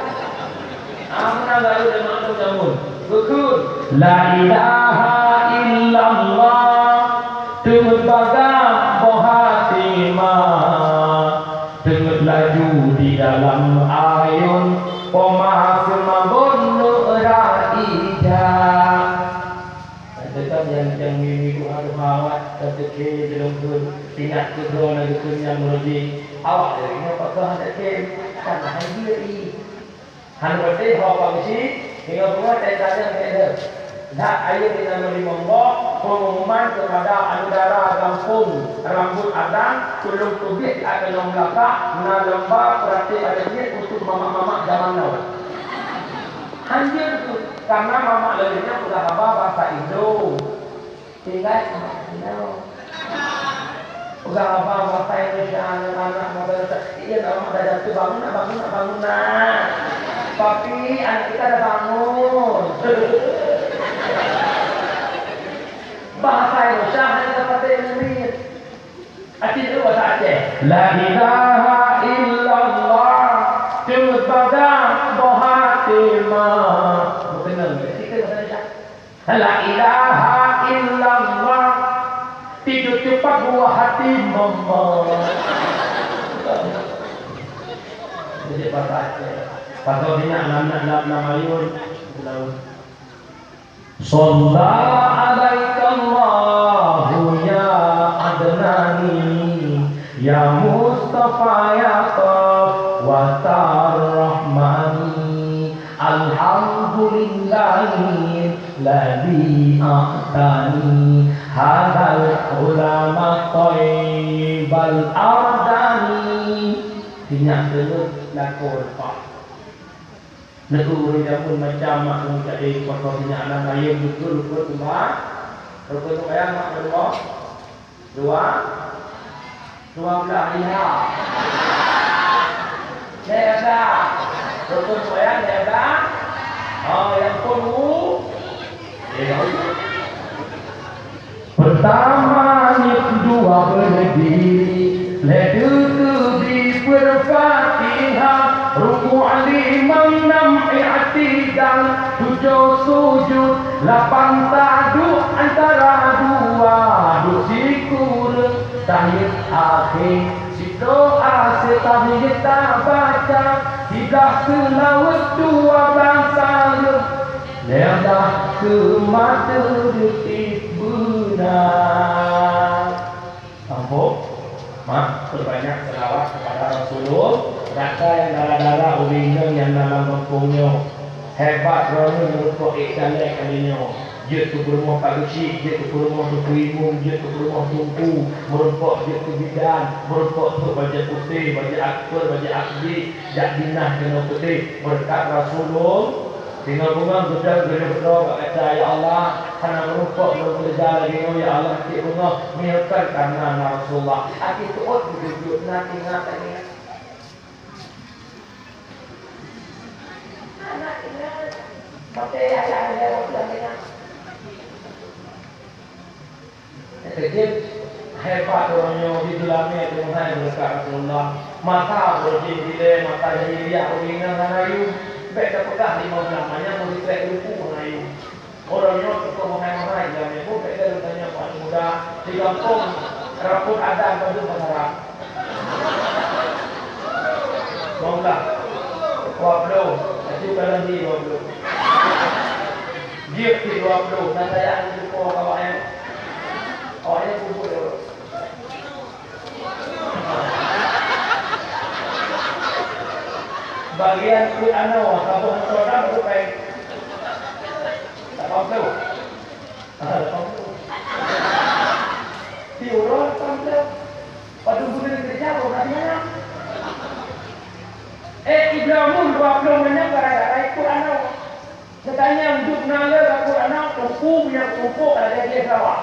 Apa lagi dia nak tu jamun. Betul. La ilaha illallah terbagang bohatimah tengah laju di dalam ayun pemasmabun raija. Tetap yang minggu hari awak terkait dalam tingkat kedua negeri yang menuju awak dari ini apakah ada kan hadir han berarti awak mesti hingga buat tanda yang dah ayat di nama Monggo pengumuman kepada anggara kampung rambut adang tulung tubik ada yang belakang na lembah berarti ada niat untuk mama-mama zaman now. Hadir tu karena mama lainnya sudah apa bahasa Indo. Tinggal Indo. Sudah apa bahasa Indonesia anak-anak bahasa iya kalau ada tu bangun nah. Tapi anak kita dah bangun. Bahasa Indonesia hanya dapat ilmiah. Arti itu bahasa Aceh. La ilaha illallah terbagang bohatimah. La ilaha illallah tidur cepat buah hati mama. Jadi bahasa Aceh. Pasal dia anak Mayun Shalla alaikallahu ya adnani ya Mustafa ya Tawwatar Rahmani alhamdulillahi ladhi a'tani hadal ulama taibal ardani tinyak telut lakul pak negeri dia pun macam mak menjadi kotornya anak ayam betul rumah rukun ayam mak dua belah liha ada rukun ayam ada yang penuh pertama dua berdiri ledu bi berfatihah ruku' limang enam i'tidal tujuh sujud lapan taduk antara dua syukur tahiyat akhir si doa setahiyat tak baca tiga selawat ke mata detik benar. Nampak? Mak, perbanyak selawat kepada Rasulullah. Rasa yang darah-darah uringan yang dalam bengkungnya. Hebat kerana merupuk iksalai kalinya. Dia tu berumah pagusi, dia tu berumah tu kerimung, dia tu berumah tungku. Merupuk dia tu bidan, merupuk tu baja putih, baja akbar, baja akdi. Jak dinah kena putih. Berkat Rasulullah. Tinggal bunga sudah berdoa kata ya Allah karena merupuk berjalan lagi ya Allah hati bunga mihalkan karena Rasulullah hati tuot duduk nanti ngatanya anak ini pakai ayah lewat lagi kecil hebat orangnya di dalamnya Tuhan berkat Rasulullah mata berjilid mata dia uringan kanayu baik dah pegang 5 bulan banyak mau ditrek lupu mengayu orangnya tetap mengayu jamnya pun baik dah tanya paling muda di kampung rambut ada pada masyarakat maulah wablo itu kalau di wablo dia di wablo dan saya itu kawan awaknya kumpul bagian kulit anak kampung saudara baru baik tak tahu tak tahu diurut tahu pada bulan kerja kau nak mana iblamu 20 menit gara-gara ikut anak katanya untuk nala ikut anak tumpu yang tumpu ada dia sawah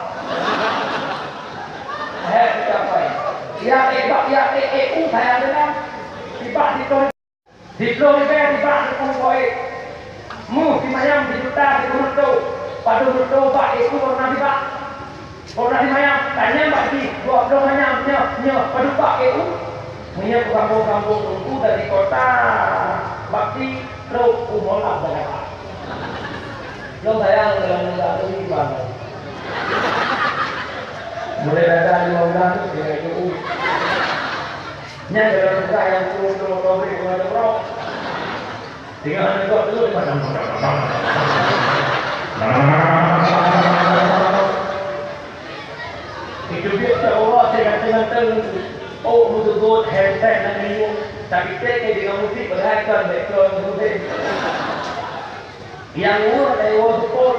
capai ya saya dengar tiba di diplom itu yang dibahas di kongkoi mu di mayam di juta di murutu pada murutu pak itu pernah di mayam tanya pak di 20 mayam pada pak itu punya kampung-kampung tunggu dari kota bakti truk umolak berapa lo sayang dalam negara ini bang mulai ada 5 bulan dengan itu nya dalam negara yang turun beri kepada bro tinggal negok dulu di mana itu dia Allah dengan oh betul-betul hashtag dan minum tapi kita dengan musik berhaikan background musik yang urut dari support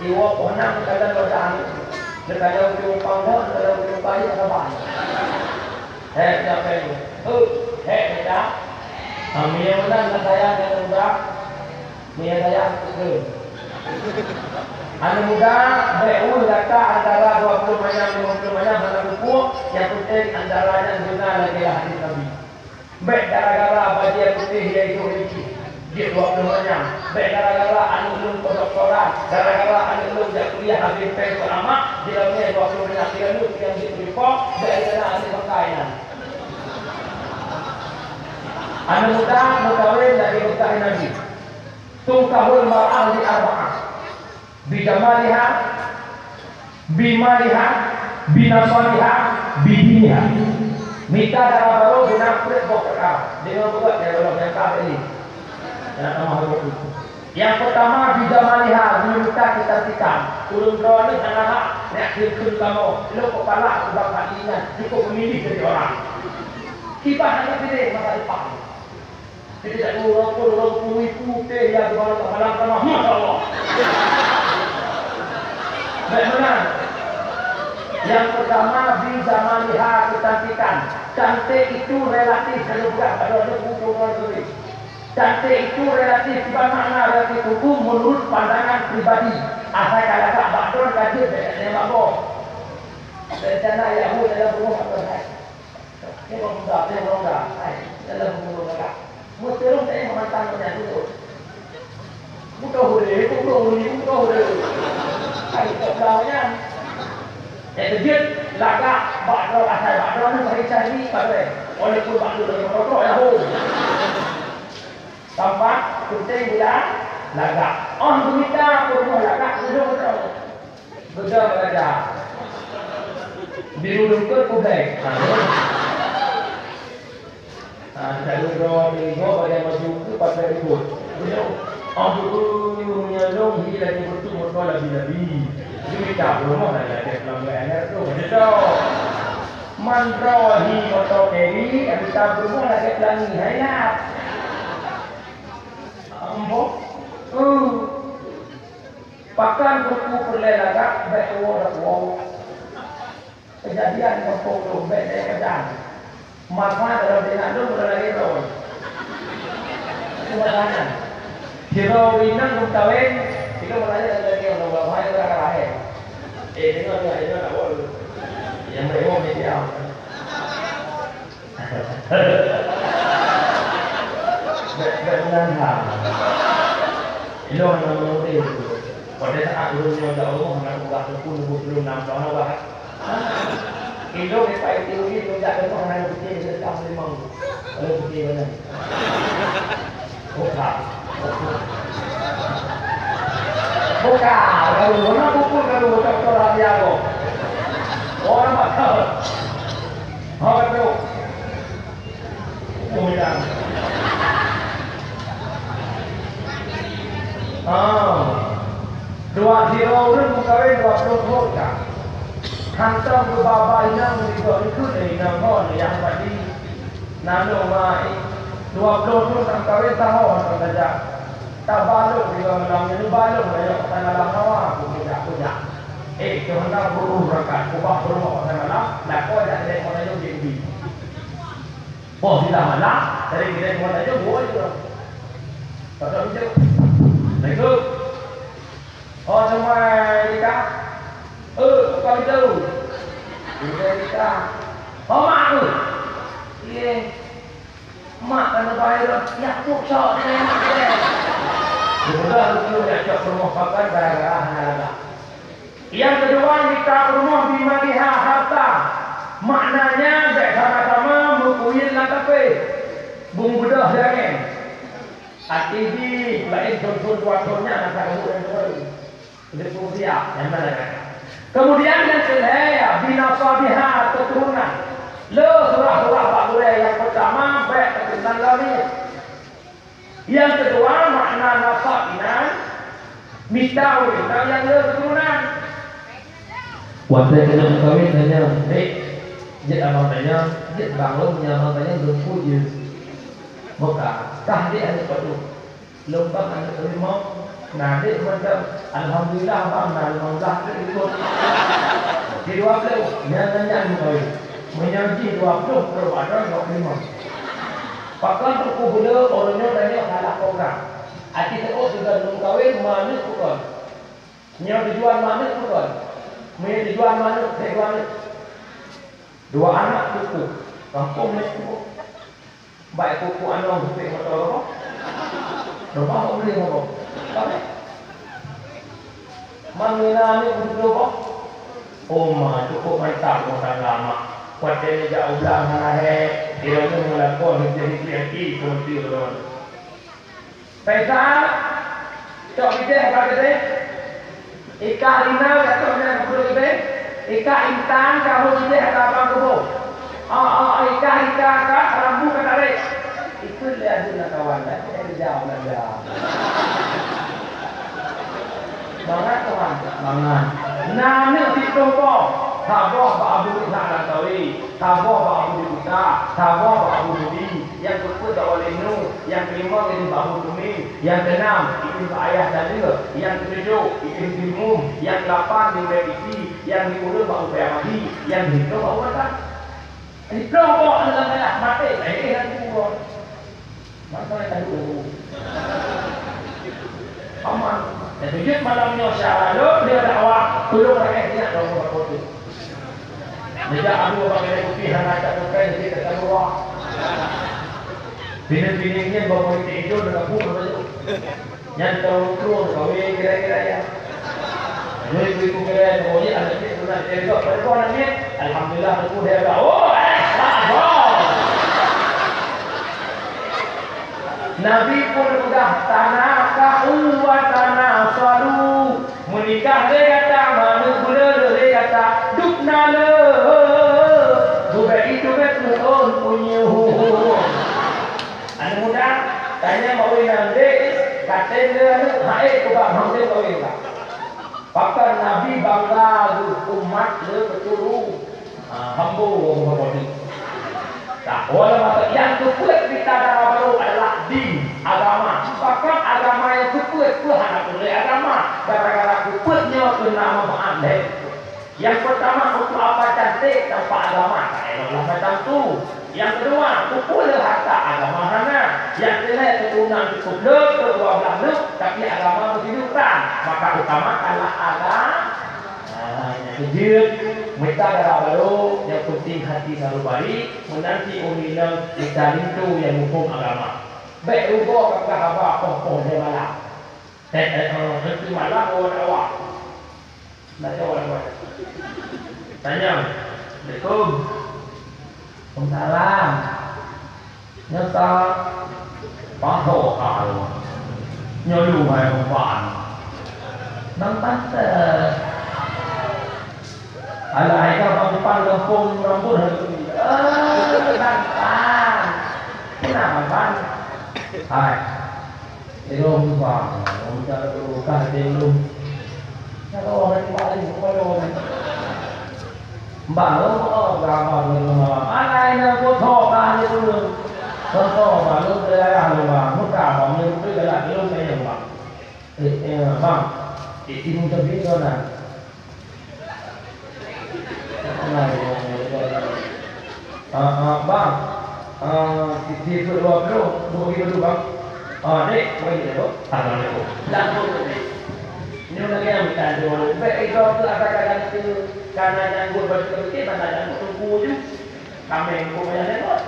iwa pohonang kadang berdaan berkaya untuk panggung dalam untuk bayi atau bayi siapa ini? Kita Mia menang dan saya yang muda Mia saya anak muda berul kata antara 20 banyak 50 banyak dalam buku yang penting antaranya guna lagi hadis Nabi baik gara-gara baju putih yaitu rinci dia 20 banyak baik gara-gara anu belum kedokteran gara-gara anu belum jak kuliah habis pay ulama di dalamnya 20 banyak tiranu yang diterima baik gara anu pakaian anu muda mukawin dari nikah Nabi tungkahul mar'ah di arba'ah bidamaliha bimaliha binasaliha bidiniha minta darah baru guna kulit bokar dengan buat yang belum yang kau ini yang pertama bidamaliha minta kecantikan turun bawah ni anak nak kirkun kamu lu kepala sebab tak ingat cukup memilih jadi orang kita hanya pilih masa depan jadi tak orang putih yang berwarna kepala sama Masya Allah benar. Yang pertama bisa melihat kecantikan. Cantik itu relatif juga pada hukum sendiri. Cantik itu relatif bermakna relatif hukum menurut pandangan pribadi. Asal kalau tak bakdon kaji dengan babo. Rencana Yahud dalam rumah apa saya? Ini orang dah. Dalam rumah mereka. Mesti orang saya memantannya dulu. Bukan hore. Hai sebelahnya kejut lagak bakdo asal bakdo ni cari pada walaupun bakdo dengan rokok ya ho tampak kucing bilang lagak kita pun lagak sudah belajar biru lungkut publik kita dulu bagian maju itu pada ribut beliau dulu menyalong hingga lagi bertumbuh kau lebih. Jadi tak rumah dah ada pelanggan tu betul. Manrohi motor keri, ada tak rumah dah ada pelanggan hayat. Ambo. Pakan buku perlelaga baik orang. Kejadian kampung tu baik dari kedan. Masa dalam dengan tu berlari tu. Kemudian hero winang kawin itu berlari dari orang bapa yang lahir. Dengar tak boleh. Yang mereka media. Benar tak? Ilo yang menurut itu. Pada saat dulunya Allah nak ubah 26 tahun ubah. Ilo kita itu tidak ada orang yang begini sedang memang. Kalau begini mana? Bukan. Kalau mana pun kalau doktor dia go. Orang macam. Apa tu? Kemudian. Dua hero orang mungkin 20 kan. Hantar ke bapa ina menjadi ikut ina mohon yang tadi. Nano mai 20 orang kawin tahun saja. Tak balok dia malam ni balok dia tanah lawa aku tidak punya. Cuma nak buru berangkat ubah rumah tanah lawa nak kau dah ada orang yang jadi. Oh tidak malah dari kita orang aja boleh tu. Pasal itu. Baik. Oh semua kita. Kau itu. Kita. Oh mak tu. Ye. Mak kena bayar ya tu cok ni. Sudah lu nak cok rumah pakai barang harga. Yang kedua kita rumah bimaliha harta. Maknanya tak sama-sama mukuin lah tapi bung bedah jangan. Hati di lain contoh-contohnya nak kamu dan tuan. Itu siap yang mana kan. Kemudian yang kedua binasabiha keturunan. Lo surah-surah Pak Gure yang pertama baik tentang lari. Yang kedua makna nasabinan mitau tentang yang lo keturunan. Waktu kena kawin hanya Jid abang tanya, jid bangun punya abang tanya belum puji. Maka tah dia ada perlu. Lomba anak terima. Nah dia macam alhamdulillah abang alhamdulillah dia ikut. Di 20 nyanyi kawin. Menyanyi 20 perbuatan 25. Pakai buku bela orangnya tanya salah program. Hati terus sudah belum kawin manis bukan. Nyawa dijual manis bukan. Mereka dijual manis saya dua anak cukup, kampung ni cukup. Baik kuku anak supaya motor apa? Berapa kau beli apa? Apa? Mana ni untuk apa? Oh mah cukup mantap motor lama. Kuatnya jauh belakang hari, dia tu melakukan jadi kreatif kemudian. Pesa, cok kita apa kita? Ikan lina katanya perlu kita. Ika intan kau jadi ada apa kau? Ika kak rambu katarik. Itu lihat dulu kawan dah. Dia jauh dah. Bangat kawan, bangat. Nana tipu kau. Tabah Abu Isa Tawi, tabah Abu Isa, tabah Abu Budi. Yang kedua tak boleh nu. Yang kelima ini Abu Tumi. Yang keenam itu ayah dan dia. Yang ketujuh itu Timum. Yang delapan di Medisi. Yang ke-10 Abu Bayamadi. Yang ke-12 Abu Hasan. Ini kelompok adalah mati. Ini nanti turun. Masa yang dulu. Aman. Dan tujuh malamnya syahadat dia dakwah. Belum rakyat dia dakwah berkotu. Sejak Abu pakai kopi hanya tak pakai dia tak keluar. Bini-bininya bawa politik itu dengan pun saja. Yang terus kawin kira-kira ya. Ibu kira boleh anak dia sudah terima. Berapa namanya? Alhamdulillah aku dia dah. Oh, Nabi pun sudah tanakahu wa tanasaru. Menikah dia kata mana gula dia kata dukna le. Bukan itu betul punya. Anak muda tanya mau nanti kata dia hai ku bang mau dia kawin tak? Pakai Nabi bangga umat le keturu hambu orang ni. Tak boleh mata yang kuat kita dalam baru adalah din agama. Pakai agama yang kuat Tuhan aku le agama. Gara-gara kuatnya tu nama Muhammad. Yang pertama untuk apa cantik tanpa agama. Kalau macam tu. Yang kedua, kumpul harta agama mana. Yang ketiga, keturunan cukup lek, kedua belah lek, tapi agama berhidupkan. Maka utamakanlah agama. Yang kejut, mereka darah baru, yang penting hati selalu baik, menanti unilang kita rindu yang hukum agama. Baik rugo kakak abah, pokok dia malam. Nanti malam orang awak. Nak jawab apa? Tanya, Assalamualaikum. Salam. Nyata paho kalau nyalu hai pan. Nampak ala hai ka pan kampung rambut nampak. Kenapa pan? Hai. Belum pan. Orang dulu kan belum. Kalau orang balik orang bà lớn có gà mà anh này là cô thọ ta như luôn con thọ mà lúc đây là người mà mất cả mà như bây giờ là cái lúc này mà thì vâng thì xin cho biết cho là này bang thì vừa rồi đâu cái đâu bang đây quay lại đó đây làm thôi nếu là nghe mình tàn rồi vậy do cứ ada karena yang gue berpikir mana yang tunggu je kami yang gue banyak lewat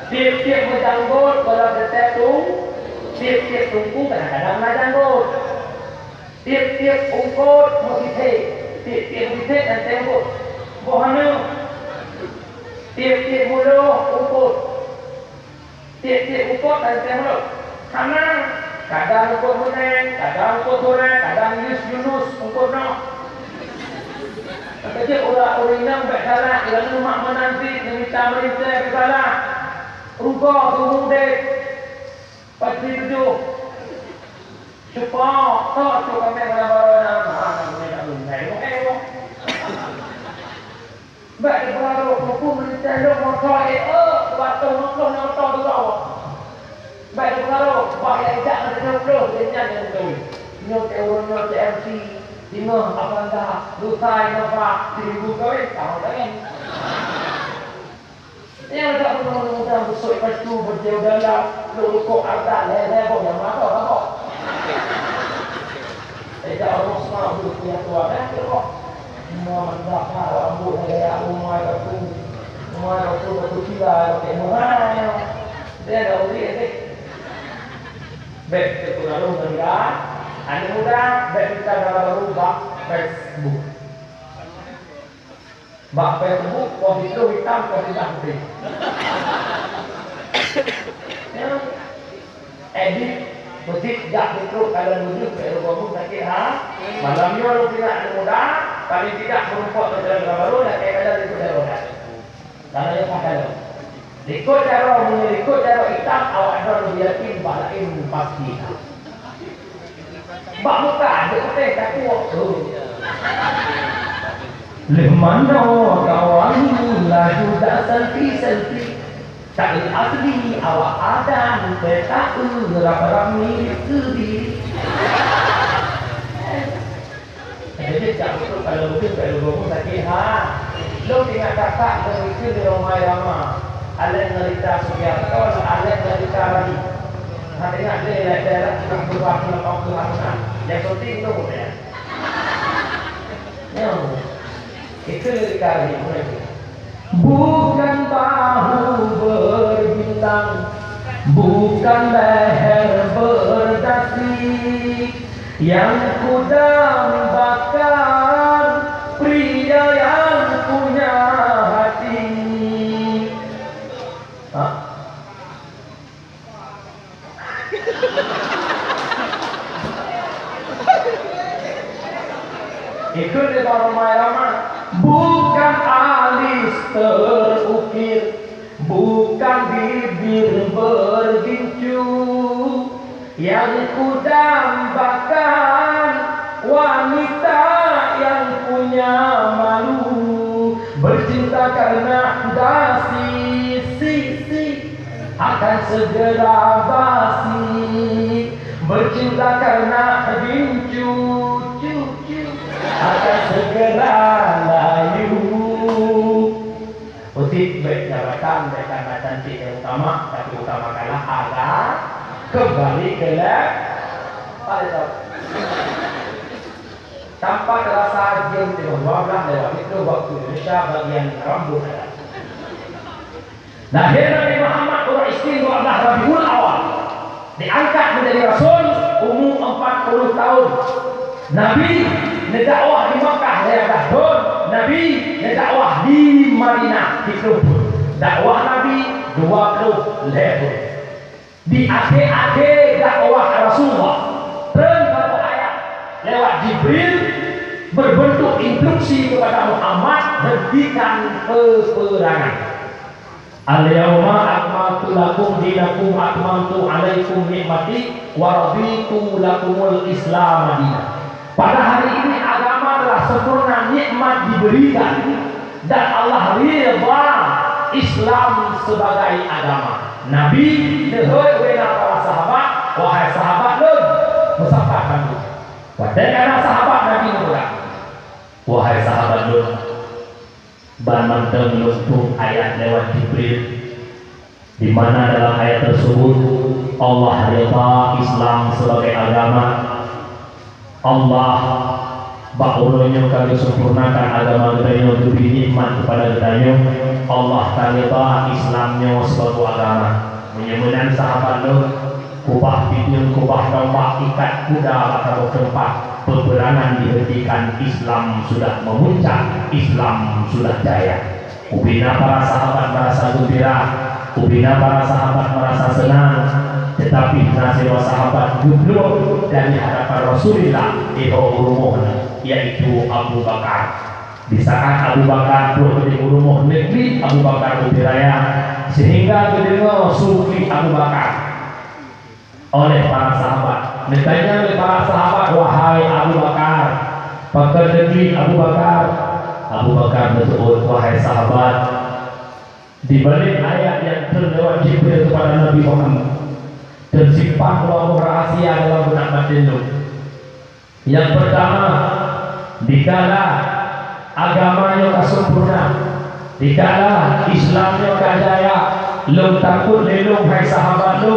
tiap-tiap menjanggut kalau setiap tiap-tiap tunggu kadang-kadang menjanggut tiap-tiap ungkut motivate tiap-tiap motivate dan tembok bohana tiap-tiap mulu ungkut tiap-tiap ungkut dan tembok karena kadang ukur meneng, kadang ukur sore, kadang Yunus ukur no. Kata orang yang baik salah, yang rumah menanti, minta merintah ke salah. Rubah tunggu dek, pasti tujuh. Supaya tak tu kami berlalu nama kami nak meneng. Baik berlalu, mampu merintah dok motor waktu motor tu tahu. Baik kalau bahaya tidak ada dengan itu. Nyok orang nyok MC, tinggal apa dah, lutai apa, 1000 kawin, tahu kan? Yang ada orang-orang besar pastu berjauh dalam, lalu kok ada leher kok yang mana kok? Tidak orang semua punya tua kan? Kok? Semua mendapat rambut ada rumah itu betul kira kayak mana? Dia ada uliah ni. Baik, terpengaruh benda. Anak muda, baik kita dalam rubah Facebook. Bak Facebook, positif hitam, positif putih. Edit, musik, jak mikro, kalau wujud, kalau bangun sakit malamnya lu tidak anak muda, paling tidak merumput ke dalam baru, dan kayak itu dalam. Karena dia pakai lo. Ikut cara hitam awak ada lebih yakin balain pasti. Bak muka ada teh tak kuat tu. Lemano kawan laju dah selfie. Tak asli awak ada tak berapa mirip ke diri. Jadi tak betul kalau bangun sakit lo tinggal kakak dan itu di ramai. Alek nalita Sugiarto, alek nalita lagi. Nanti nak daerah kita berbuat ke mana? Yang penting itu boleh. Itu kali ini. Bukan bahu berbintang, bukan leher berdasi, yang ku dambakan pria yang punya hati. Itu di ramai-ramai. Bukan alis terukir, bukan bibir bergincu, yang kudambakan, wanita yang punya malu, bercinta karena dasi, akan segera basi, bercinta karena rincu, akan segera layu. Putih baik jabatan, baik karena cantik yang utama, tapi utamakanlah agar kembali ke tanpa terasa jam 12 lewat itu waktu Indonesia bagian rambut ada. Lahir Nabi Muhammad orang istri 12 Rabiul Awal, diangkat menjadi Rasul umur 40 tahun. Nabi dakwah di Makkah daerah Don, Nabi dakwah di Madinah di Klub. Dakwah Nabi 20 level. Di akhir-akhir dakwah Rasulullah, satu ayat lewat Jibril berbentuk instruksi kepada Muhammad, hentikan peperangan. Al-yawma akmaltu lakum dinakum wa atmamtu alaikum nikmati wa raditu lakumul Islam madinah. Pada hari ini agama telah sempurna, nikmat diberikan, dan Allah ridha Islam sebagai agama. Nabi dehoi wena para sahabat, wahai sahabat lun, musafah kamu. Wadai kana sahabat Nabi murah, wahai sahabat lun, ban manteng luntung ayat lewat Jibril, di mana dalam ayat tersebut Allah ridha Islam sebagai agama. Allah bakulnya kami sempurnakan agama kita lebih nikmat kepada kita. Allah ridha Islamnya sebagai agama. Menyemunan sahabat Nuh, kubah bidil, kubah tombak, ikat kuda atau tempat peperangan dihentikan. Islam sudah memuncak, Islam sudah jaya. Ubina para sahabat merasa gembira, ubina para sahabat merasa senang. Tetapi nasib sahabat gugur dari hadapan Rasulullah di rumahnya, yaitu Abu Bakar. Di saat Abu Bakar keluar dari rumah negeri, Abu Bakar berjaya sehingga kedengar sufi Abu Bakar oleh para sahabat. Ditanya oleh para sahabat, wahai Abu Bakar, pakar negeri Abu Bakar. Abu Bakar betul, wahai sahabat, di balik ayat yang terlewat Jibril kepada Nabi Muhammad, tersimpan kelompok rahasia dalam benak batin. Yang pertama, dikala agamanya sempurna, dikala Islamnya jaya, lu takut lelung hai sahabat lu,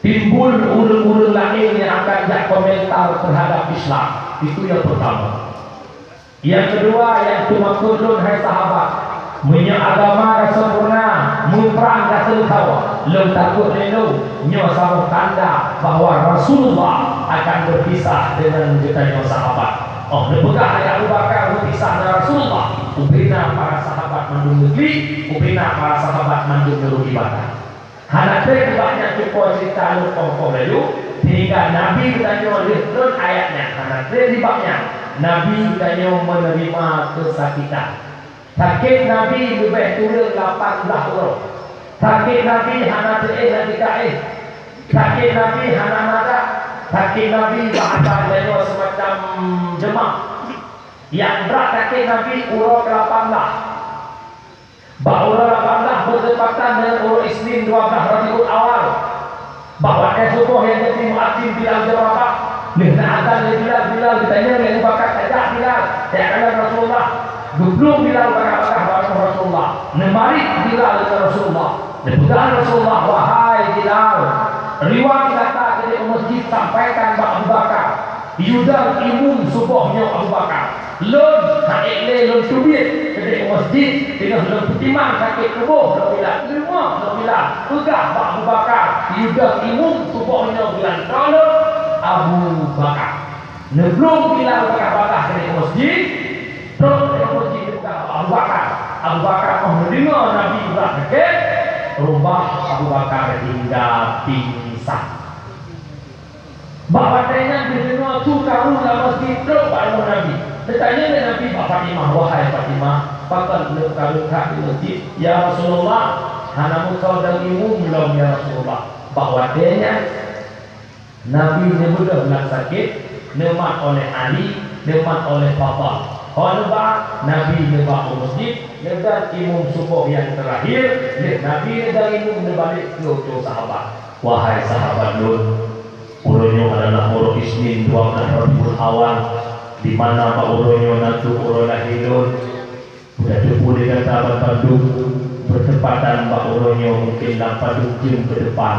timbul urut-urut lain yang akan jak komentar terhadap Islam. Itu yang pertama. Yang kedua, yang cuma kurun hai sahabat, punya agama sempurna, mumprang kasih tahu, lu takut lelung nyo sama tanda bahwa Rasulullah akan berpisah dengan kita sahabat. Oh, lepegah ayat Abu Bakar berpisah dengan Rasulullah. Ubina para sahabat mandung negeri, ubina para sahabat mandung negeri ibadah. Hanaknya banyak cukup cerita lu kongkong lalu, hingga Nabi katanya lihat ayatnya. Hanaknya dibaknya Nabi katanya menerima kesakitan. Sakit Nabi lebih turun 18 orang. Sakit Nabi hanaknya nanti sakit Nabi hanamada. Sakit Nabi bahasa Melayu semacam jemaah. Yang berat sakit Nabi urut 18. Urut 18 bertepatan dengan urut Isnin 12 Rabiul Awal. Bahwa subuh yang jadi muadzin Bilal jawab, "Minta azan Bilal ditanya oleh Abu Bakar, ajak Bilal." Saya kata Rasulullah, "Dulu Bilal bakar Rasulullah." Nemari Bilal ke Rasulullah. Dipegang Rasulullah, wahai Bilal, riwayat kata ke masjid sampaikan Abu Bakar, yudar imun subuhnya Abu Bakar. Lun hakile lun tubit ke masjid dengan lun putimang sakit tubuh bila pegah Abu Bakar, yudar imun subuhnya bilang kalau Abu Bakar. Nebelum bila Abu Bakar ke masjid, terus ke masjid juga Abu Bakar. Abu Bakar mendengar Nabi sakit, rubah Abu Bakar hingga pingsan. Bapak tanya dengar tu kamu dalam masjid terus baru Nabi. Bertanya dengan Nabi, Fatimah, wahai Fatimah, pakar kamu di masjid. Ya Rasulullah, hanamu kau dan ibu belum ya Rasulullah. Bapak tanya Nabi nemudah nak sakit, nemat oleh Ali, nemat oleh Papa. Khutbah Nabi nebak masjid, nedan imam subuh yang terakhir, Nabi nedan imam nebalik ke sahabat. Wahai sahabat Lut, urunyo adalah urut Isnin 12 Rabiul Awal, di mana Pak urunyo nanti urun lahirun. Sudah cukup dengan sahabat Bandung, bertepatan Pak urunyo mungkin dapat jam ke depan.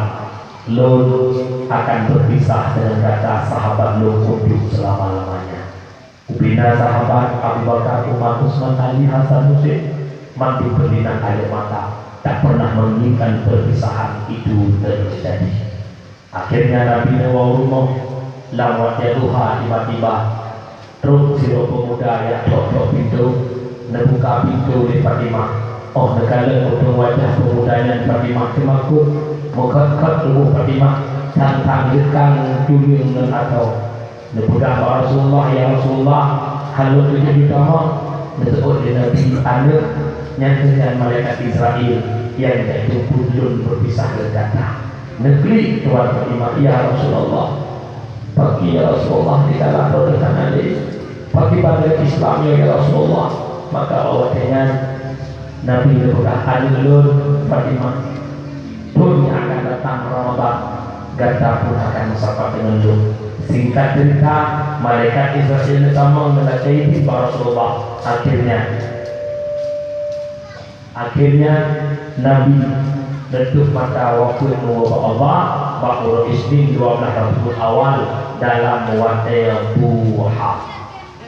Lut akan berpisah dengan kata sahabat Lut untuk selama-lamanya. Ubina sahabat Abu Bakar, Umar, Utsman, Ali, Hasan, Husain mati berlinang air mata, tak pernah menginginkan perpisahan itu terjadi. Akhirnya Nabi Nawawi rumah lawat Tuhan tiba-tiba terus si pemuda yang tok pintu membuka pintu di Fatimah. Oh negara untuk wajah pemudanya Fatimah kemakut mengangkat tubuh Fatimah dan tanggilkan dunia dan atau Nebudah Rasulullah, ya Rasulullah, halu tujuh utama, disebut di Nabi anak dengan malaikat Israel yang yaitu kunjung berpisah legata. Negeri Tuhan Fatimah, ya Rasulullah, bagi ya Rasulullah di dalam perkataan Ali, bagi pada Islam ya Rasulullah, maka Allah dengan Nabi Nebudah Alilun Fatimah pun akan datang Ramadan, gata pun akan bersama dengan Lut. Singkat cerita, malaikat Israel pertama mendatangi Rasulullah. Akhirnya Nabi letup mata waktu menguap Allah bahwa Isnin 12 Rabiul Awal dalam waktu duha.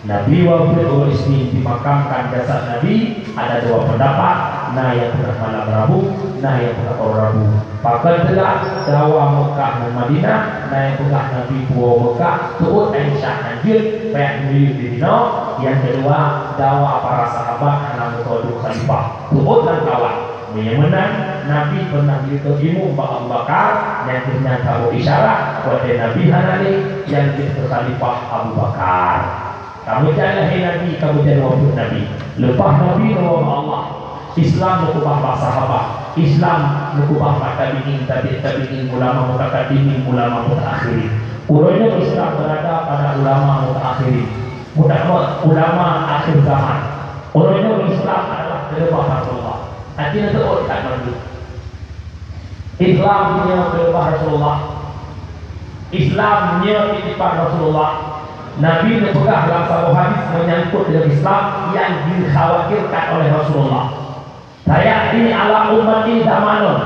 Nabi waktu Isnin dimakamkan jasad Nabi ada dua pendapat. Nah yang pernah malam Rabu, nah yang pernah Rabu. Pakai telah dawa Mekah dan Madinah, nah yang pernah Nabi buah Mekah, turut Aisyah Najir, baik beliau di Dino. Yang kedua dawa para sahabat anak Muhammad Khalifah, turut dan kawan. Yang menang Nabi pernah diterima Abu Bakar, yang ternyata tahu isyarat kepada Nabi Hanali yang Khalifah Abu Bakar. Kamu jangan Nabi, kamu jangan waktu Nabi. Lepas Nabi nama Allah. Islam mengubah para sahabat, Islam mengubah para tabi'in, ulama mutaqaddimin, ulama mutaakhirin. Urutnya Islam berada pada ulama mutaakhirin, ulama akhir zaman. Urutnya Islam adalah kelebah Rasulullah. Artinya itu tak mandi. Islamnya kelebah Rasulullah. Islamnya titipan Rasulullah. Nabi berpegang dalam satu hadis menyangkut dengan Islam yang dikhawatirkan oleh Rasulullah. Saya ini ala ummati zamanun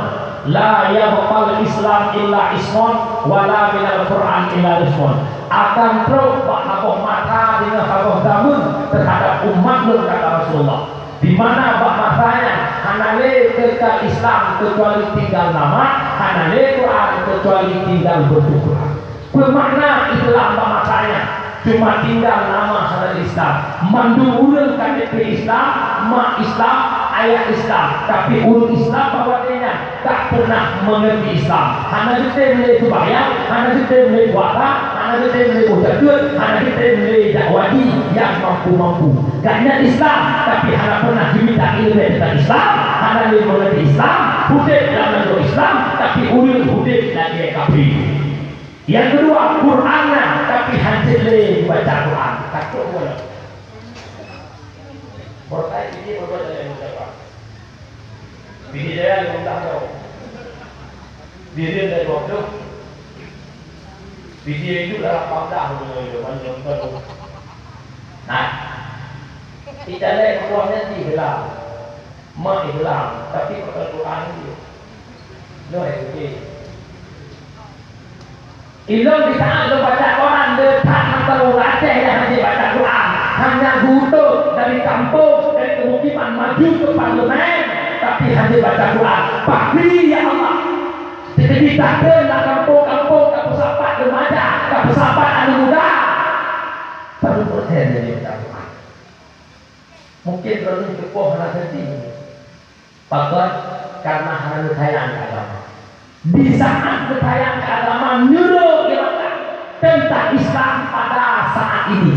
la yabqal Islam illa ismun wala minal Quran illa ismun. Akan terus bahagian mata dengan hakikat zaman terhadap umat kata Rasulullah. Di mana bahasanya hanale kekal Islam kecuali tinggal nama, hanale Quran kecuali tinggal bentuk Quran. Bermakna Islam bahasanya cuma tinggal nama hanale Islam. Mandurun KTP Islam, mak Islam, ayat Islam, tapi urut Islam bahwanya tak pernah mengerti Islam. Hanya kita boleh sembahyang, hanya kita boleh puasa, hanya kita boleh berzakat, hanya kita boleh dakwati yang mampu-mampu. Gaknya Islam, tapi hanya pernah diminta ilmu tentang Islam, hanya boleh mengerti Islam, hidup dalam Islam, tapi urut hidup dan dia kafir. Yang kedua, Qurannya, tapi hanya boleh baca Quran. Takut boleh. Berkait ini berbuat dengan siapa? Bini saya belum tahu. Diri dari waktu. Bini itu adalah pada macam. Nah, kita lihat keluarnya di Islam, mak Islam, tapi Quran itu, no okay. Ilmu di saat baca Quran dekat antara Aceh yang hanya baca Quran, hanya butuh dari kampung, dari pemukiman maju ke parlemen, tapi hanya baca Quran. Pasti ya Allah. Jadi kita nak kampung-kampung, tak bersahabat remaja, tak bersahabat anak muda. Baru persen jadi baca Quran. Mungkin perlu cukup hanya sedih. Pakai karena hanya sayang agama. Di saat sayang agama nyuruh tentang Islam pada saat ini.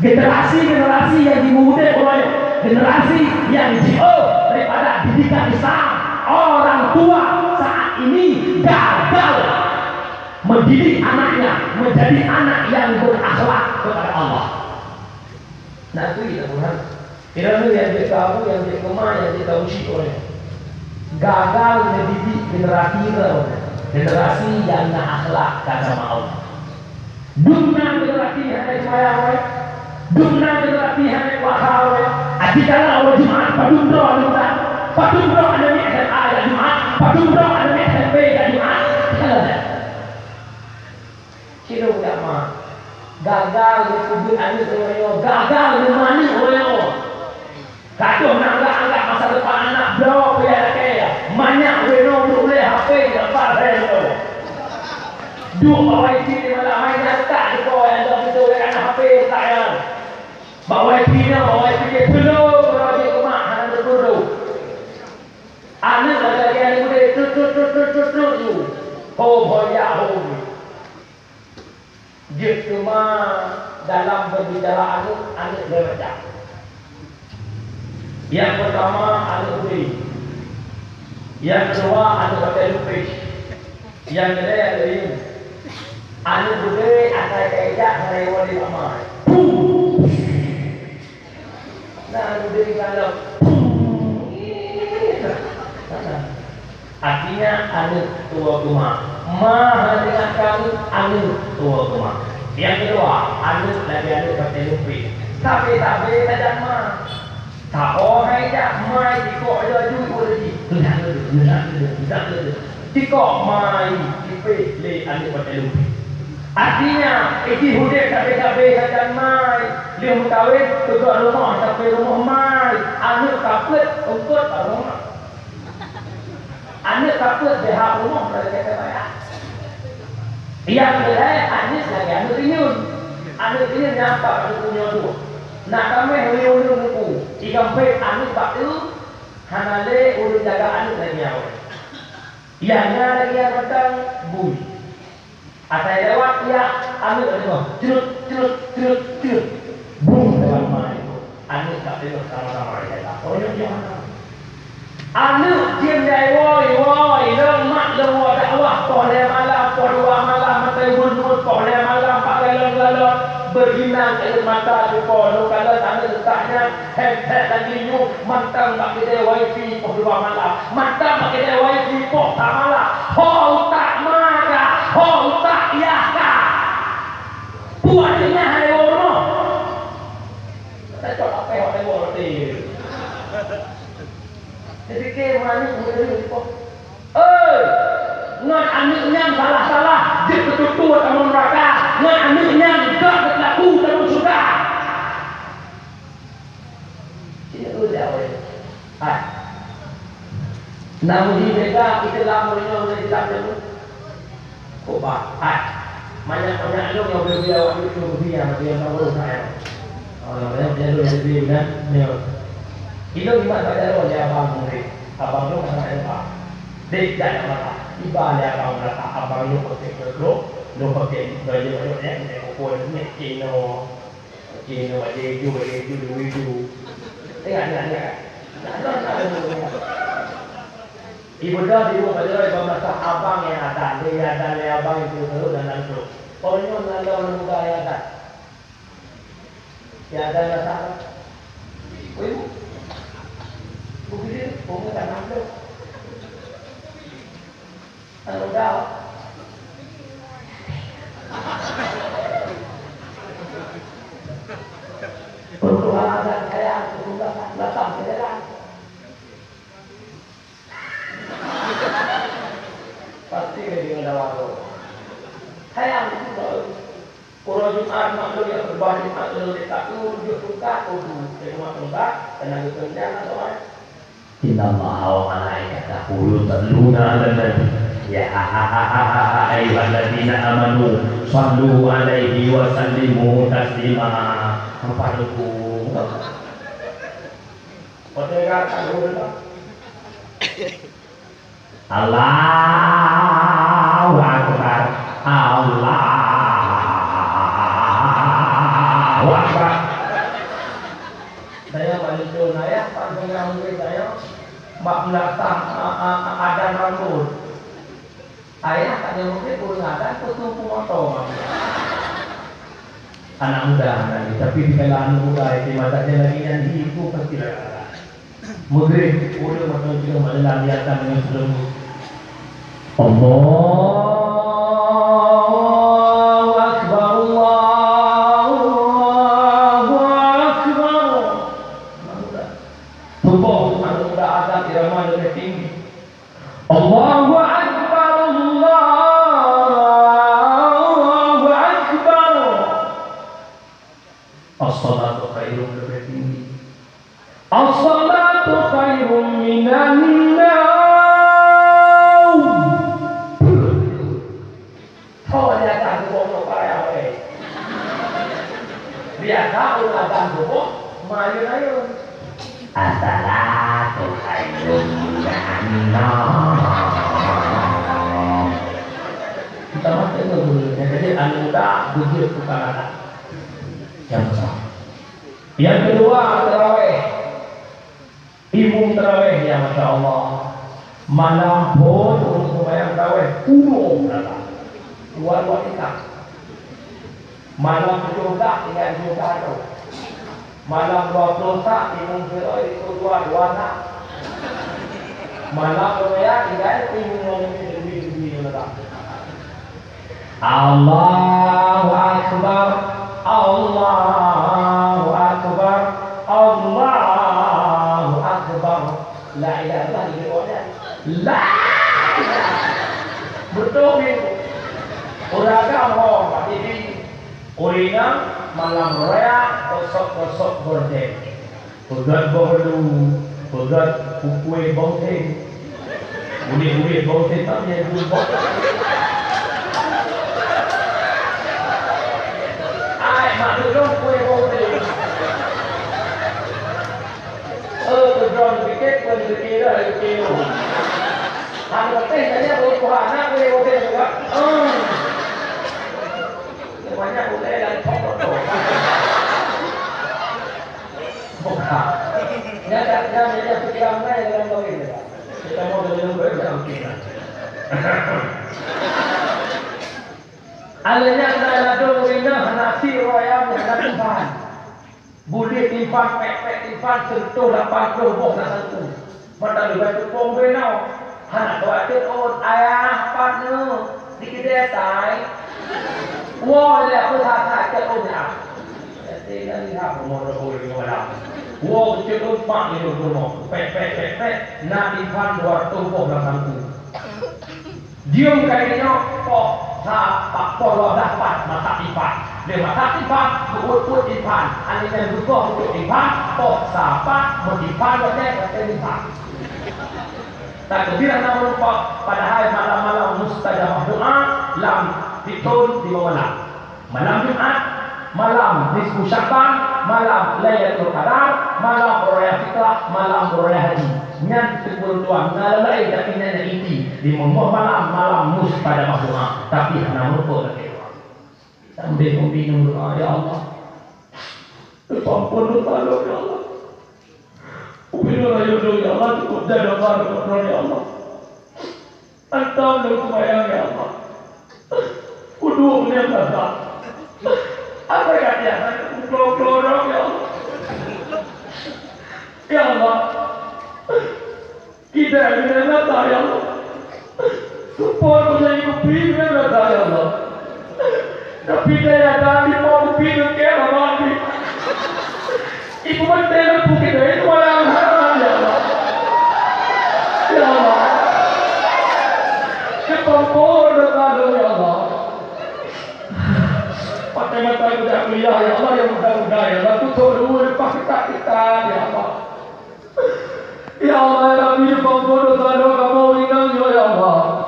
Generasi-generasi yang dimudai oleh generasi yang jauh daripada didikan Islam, orang tua saat ini gagal mendidik anaknya menjadi anak yang berakhlak kepada Allah. Nah itu kita Tuhan. Kiranya yang dia tahu, yang dia kemah, yang dia tahu oleh gagal mendidik generasi yang nak akhlak sama Allah. Dumna generasi yang ada semaya, dumna generasi yang ada wakau. Adikala awal Jumat padumro ada padumro ada ni SMA ada Jumat, padumro ada ni SMP ada Jumat. Ciro dak mah gagal di kubur anu oleh gagal di mani oleh kado nak anggap masa depan anak bro ya banyak weno boleh HP dapat relo dua bawa ini malah main tak di bawah yang dah betul kan HP saya bawa ini dia belum berada ke mak hang dulu anak ada yang boleh tu ya dia cuma dalam berbicara anak berbaca. Yang pertama anak beri, yang kedua anak pakai lupis, yang ketiga ada anak beri anak kayak mereka di rumah. Nah anak beri kalau artinya anak tua rumah. Maha dengan kamu anu tua rumah. Yang kedua anu lagi anu pakai lupi. Tapi tajam mah. Tak orang aja mai dikok ada duit boleh di. Tidak. Dikok mai dipe le anu pakai lupi. Artinya iki hudik sampai tajam mai. Dia mengkawin tukar rumah sampai rumah mai. Anu kaplet ukut rumah. Anu kaplet behak rumah pada kata bayar. Yang kedua, Anis lagi anu ini nampak anu punya tu. Nak kami ulu buku. Jika baik anu tak tu, hanale ulu jaga anu lagi awak. Yang lagi yang petang bui. Atai lewat ya anu lagi. Cerut. Bui lewat mai. Anu tak tu sama-sama jaga. Oh jangan. Anu diam jai woi lemak lewa dakwah poleh malam dua malam matai bunut poleh malam pak galon berginang air mata di polo kalau anu letaknya head lagi nyu mantang pak kedai wifi dua malam mantang pak kedai wifi tak malam ho tak maga ho tak yaka buatnya hai wono tak cok apa yang ada wono jadi ke mana boleh kok? Ngan anaknya salah, dia betul-betul kamu neraka. Ngan anaknya tidak berlaku kamu sudah. Tidak boleh awal. Namun di mereka kita lamurnya oleh kita dulu. Kopak. Banyak lo yang berbeda waktu itu dia tahu saya. Orang dia dulu lebih kan. Itu gimana pada dia abang lu mana apa? Dia jangan apa? Iba dia abang lu pakai keruk, lu pakai baju ni pun ni kino baju dulu. Tengok. Ibu dah di rumah dia masak abang yang ada, dia ada abang itu terus dan langsung. Pokoknya nanda orang muda yang ada. Ya ada masalah. Bukti bunga tanam tu. Anu dah. Perluan dan kaya sudah datang ke dalam. Pasti dia ada waktu. Kaya itu baru. Kalau Jumat maklum yang berbahaya Jumat lalu tak tu buka kudu. Rumah tempat tenaga kerja atau Inna Allah wa malaikatahu yusalluna 'alan nabi ya ayyuhalladzina amanu sallu 'alaihi wa sallimu taslima. Apa itu? Allahu Akbar. Allahu Akbar. Saya balik dulu ya, panjang saya mak belakang ada rambut. ayah tak ada mungkin urus ada tumpu motor. Anak muda nanti, tapi di kalangan muda itu matanya lagi yang ibu pasti lah. Maghrib, udah macam itu malah lihatkan dengan sebelum Allahu Akbar, Allahu Akbar. Tubuh anak muda azan irama lebih tinggi. Allahu Akbar, Allahu Akbar. As-salatu khairun lebih tinggi. As-salatu khairun minan naum. Kau dia tak bohong payah weh. Dia tahu azan subuh, mayun-mayun. As-salatu khairun minan naum. Kita masih dulu. Jadi anak muda bujur bukan anak. Yang besar. Yang kedua tarawih. Ibu tarawih ya Masya Allah. Malam pun untuk sembahyang tarawih umum datang. Luar kita. Malam juga tinggal juga tu. Malam 20 tak ibu tarawih itu dua anak. Malam sembahyang tinggal ibu lebih datang. Allahu Akbar. Allahu Akbar, Allahu Akbar. La ilaha illallah. La. Betul ni. Orang kamu pasti di. Orang malam raya kosok berdek. Pegat berdu, pegat kue bongteng. Uli bongteng tak dia dulu. Maklum kue bongteng. Tujuan pikir pun dikira itu. Hanya tanya bukan anak kue bongteng juga. Semuanya boleh dan foto. Bukan. Jangan pikiran saya dalam begini. Kita mau dalam berjalan. Alanya adalah doa nasi royal yang timpan. Boleh timpan pek timpan sentuh 80 boh nak sentuh. Mata lebih tepung benau. Anak doa tu ayah partner di kedai tai. Wah dia aku tak ke orang. Jadi ni apa modal orang. Wah cekut pak ni rumah. Pek nak timpan 200 boh nak sentuh. Diam kayaknya kok tak perlu dapat mata timpan. Dia mata timpan, buat timpan. Ani yang buka untuk timpan, kok siapa mentimpan boleh kata timpan. Tak kebira nama lupa padahal malam-malam mustajabah doa lam fitur di malam. Malam Jumat, malam nisfu Syaban, malam Lailatul Qadar, malam Raya Fitrah, malam Raya Haji. Nyan sepuluh tuan, ngalai tapi nyan inti di malam mustajabah doa. Tapi hana lupa lagi. Sambil membina doa ya Allah. Ampun dosa ya Allah. Ubinlah ya Allah cukup jaga doa ya Allah. Antau lu sembahyang ya Allah. Kudu punya dosa. Apa kata Klorok ya Allah. Ya Allah. Kita ini nata ya Allah. Support punya ibu pilih nata ya Allah. Tapi dia tadi mau pilih ke apa? Ibu menteri bukit itu malam haram ya Allah. Ya Allah. Kepompor doa ya Allah. Mata-mata sudah kuliah ya Allah yang mudah-mudah ya Allah. Tutup dulu lepas kita ya Allah. Ya Allah ya Rabbi kepompor doa kamu ingat ya Allah.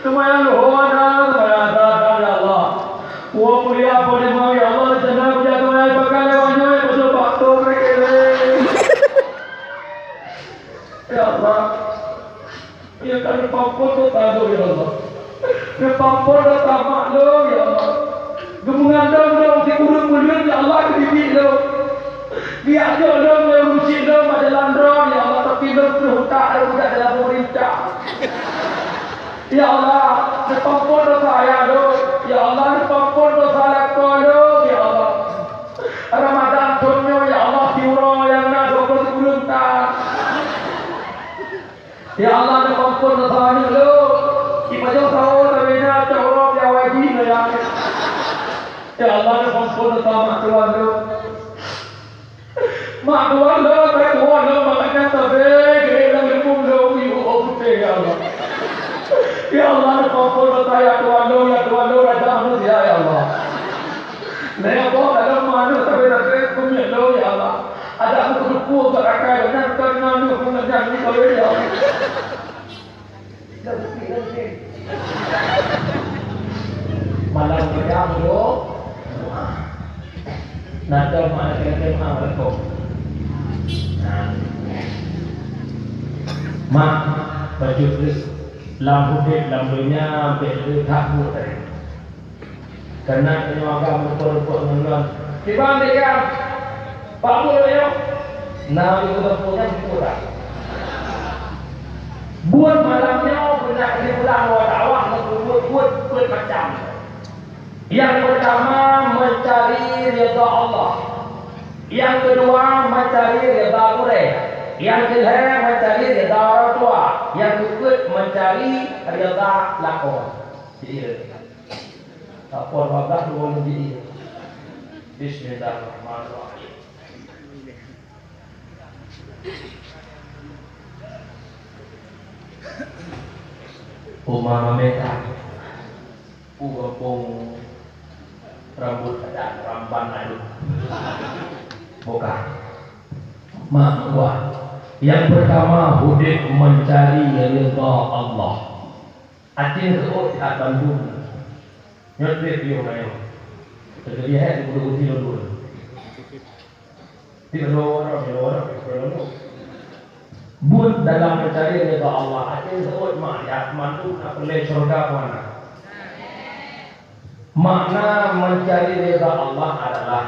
Semuanya luhana, semuanya datang ya Allah. Wah kuliah boleh mau ya Allah. Jangan jatuh ya pakai lewatnya betul waktu mereka. Ya Allah. Ya kan kepompor doa ya Allah. Kepompor doa maklum ya Allah. Gemengandang dong si kurung mulut ya Allah ke bibir dong. Biar dong yang rusik dong pada landrong ya Allah tapi dong terhutak ada budak dalam pemerintah. Ya Allah, dipampun dosa ayah lu. Ya Allah, dipampun dosa lakon lu. Ya Allah. Ramadan tunyo ya Allah tiuro yang nak 20 bulan tak. Ya Allah, dipampun dosa ni lu. Ipajau sahur tabena cawro ya wajib ya. Ya Allah, dipampun dosa mak tuan lu. Mak tuan lu, tak tuan lu makanya tabe kira lembung lu ibu okute ya Allah. Ya Allah, dipampun dosa ya tuan lu raja manusia ya Allah. Naya bawa dalam mana tapi nak punya lo ya Allah. Ada aku berkuah berakai dan karena ni pengajar ni kalau ya Allah. Malam berjam lo. Nada mana kena berko. Mak baju dress lampu dek lampunya beli tak mudah. Karena penyaga berpura-pura mengulang. Tiba dia, Pak Mulu ya, nah itu berpunya berpura. Buat malamnya punya kesimpulan bahwa dakwah buat macam. Yang pertama mencari ridha Allah. Yang kedua mencari ridha Tuhan. Yang ketiga mencari ridha orang tua. Yang keempat mencari ridha lakon. Jadi apa wabah dua menjadi. Bismillahirrahmanirrahim. Umama meta, ugapong rambut ada ramban alu, bukan. Makwa. Yang pertama hudik mencari ridha Allah. Atin keut akan dunia. Nyotret dia main. Jadi dia itu dulu. Tidak orang. Buat dalam mencari ridha Allah. Atin sebut makna mantu nak boleh surga mana? Makna mencari ridha Allah adalah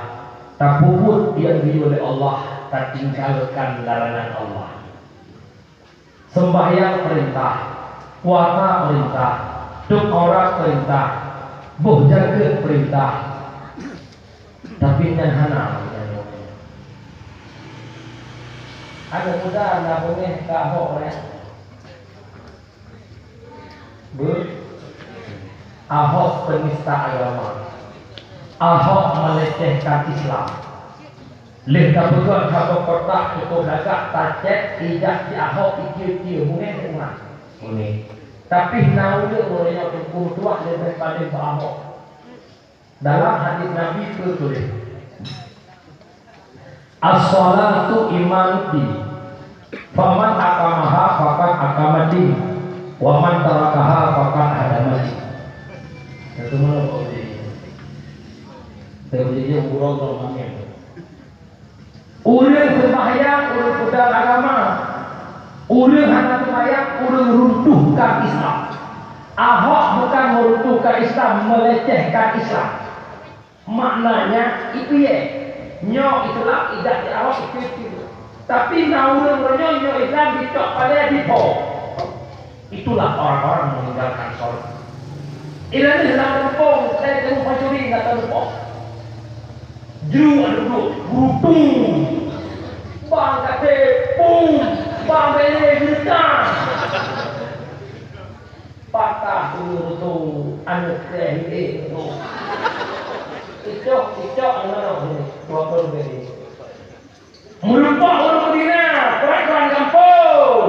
tak puput yang diuji oleh Allah, tak tinggalkan larangan Allah. Sembahyang perintah, puasa perintah, doa perintah. Boh jaga perintah. Tapi jangan hana. Ada muda nak boleh ke Ahok ya. Ahok penista agama. Ahok melecehkan Islam. Leka berbuat kabur kotak cukup lagak tacet ijak di Ahok ikir-ikir mungkin rumah. Mungkin. Tapi nauduk bolehnya cukup tua daripada Ahok. Dalam hadis Nabi tertulis, as-salatu imanuddin, faman aqamaha faqad aqamati, wa man tarakaha faqad hadamati. Itu mana kau jadi? Terjadi buruk namanya. Urang sembahyang, urang pedang agama. Urang hanya sembahyang, urang runtuhkan Islam. Ahok bukan meruntuhkan Islam, melecehkan Islam. Maknanya itu ya. Nyok Islam tidak di awak itu. Tapi naurang nyok Islam dicok pada dipo. Itulah orang-orang meninggalkan sholat. Ilah ni dalam tempung, saya tengok pencuri tak tempung. Jeru ada duduk, berupung. Bang kata, pung, bang beli bintang. Patah dulu tu, anak kehidih tu. Icok, anak ni, dua puluh beri. Melupak orang Medina, peraturan kampung.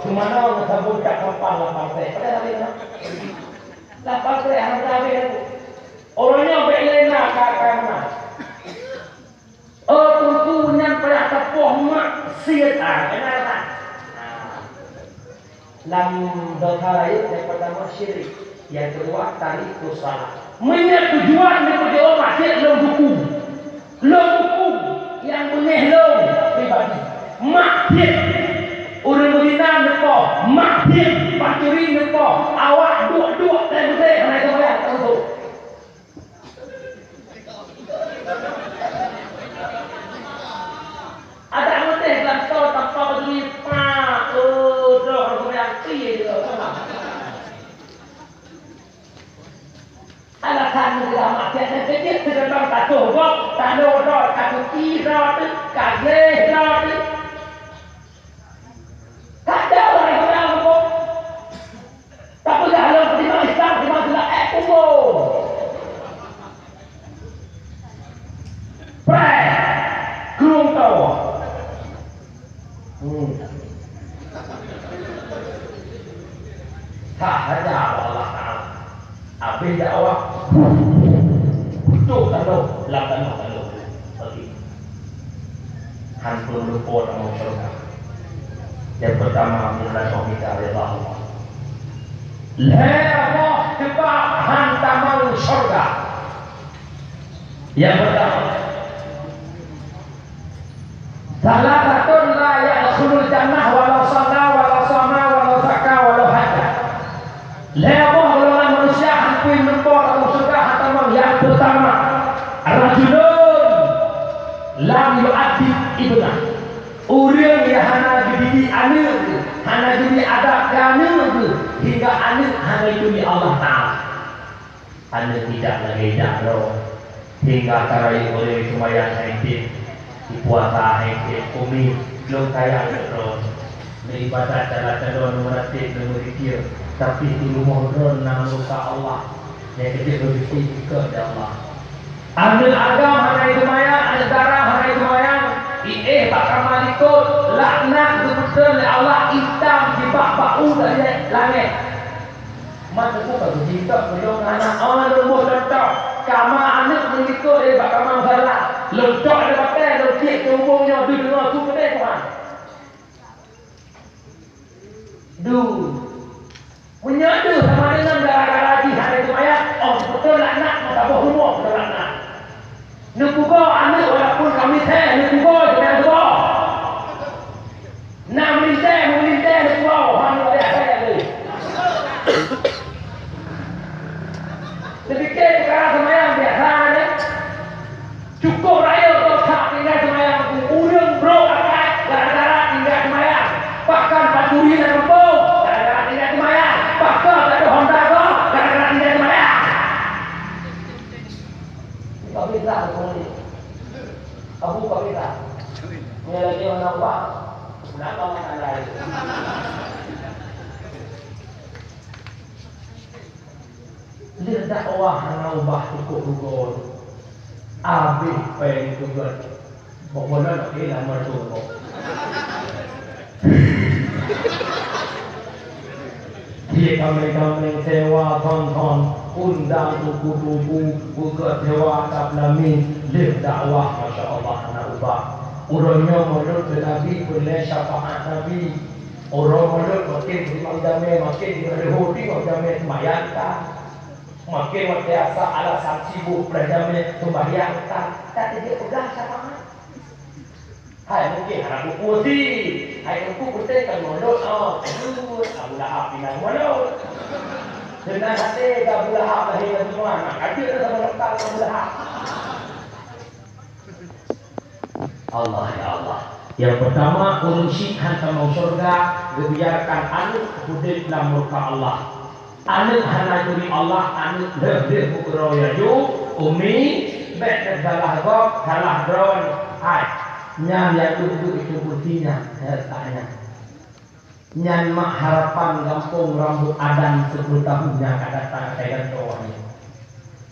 Cuma nak sabun kat kapal lapang saya. Pada hari mana? Lapang saya anak habis tu. Orangnya berlena kat mana? Oh tentunya pada tepuh maksiat kenal tak? Lam dosa lain yang pertama syirik, yang kedua tarikus salah. Menyat tujuan daripada orang maksiat long hukum yang mengehlong pribadi. Maksiat orang Medina nepo, maksiat pancuri nepo, awak duk dan betul nak sembahyang tak betul. Ada mesti dalam tau tanpa berdiri pak, dah orang yang kiri dia sama. alasan dia maksiat dan kecil sedang tak tahu tak lorot tak kirot tak gerot tak ada orang yang tahu tak boleh halau pertimbangan Islam di masalah umum pray kurung tahu tak ada Allah Ta'ala habis dakwah untuk tahu lakukan tahu okey hampir lupa nama syurga yang pertama adalah meminta redha Allah la Allah sebab hantaman syurga yang pertama salah satu la yadkhulul jannah walau shalla walau sama walau zakka walau hajja la Allah golongan manusia hampir menempur atau surga hantaman yang pertama rajulun lam yu'adib ibnah orang yang hana dididik anak hana dididik adab anak hingga anak hana dididik Allah Ta'ala anak tidak lagi jatuh hingga tarai oleh sembahyang haidit di puasa haidit umi belum kaya terus beribadat cara cadon meratib memikir tapi dulu mohon nama muka Allah yang kecil berfikir ke Allah ambil agam hari semayang ada darah hari semayang bakal malikut laknat betul oleh Allah hitam di bak-bau dari langit masa tu kalau kita belum anak lumur letak kama anak mengikut dia bakal masalah letak dia pakai letak tubuhnya di tengah tu kedai Tuhan menyadu sama dengan gara-gara di hari semayang betul laknat masa berhumur betul laknat nukugo anak walaupun kami teh nukugo jangan nukugo nak melintah nukugo hanya ada saya ni sedikit perkara semayang biasa ni cukup raya untuk tak tinggal semayang urang bro akan gara-gara tinggal semayang bahkan paturi dan kampung gara-gara tinggal semayang bahkan tak ada Honda kau gara-gara tinggal semayang kau bisa Abu kau bisa punya lagi orang buat kenapa makan lain dia dakwah hana ubah cukup rugol habis pengen juga pokoknya nak kira mertua dia kami sewa tonton undang buku-buku buku sewa tablamin dia dakwah Masya Allah hana ubah orangnya menurut Nabi boleh syafaat Nabi orang menurut makin imam jamil makin berhudi imam jamil semayangkan makin biasa alasan sibuk berjamil sembahyangkan tapi dia pegang syafaat hai mungkin anak buku si hai buku putih kan menurut Abu Lahab pinang menurut dengan hati Abu Lahab lahir semua nak ada sama letak Abu Lahab Allah ya Allah. Yang pertama urusi hantam surga dibiarkan anak hidup dalam murka Allah. Anak hana duri Allah anak lebih bukuroya ju umi bet salah gok salah drone hai nyam yang duduk itu putihnya tanya nyan mak harapan kampung rambut adan 10 tahunnya akan datang saya dan kawannya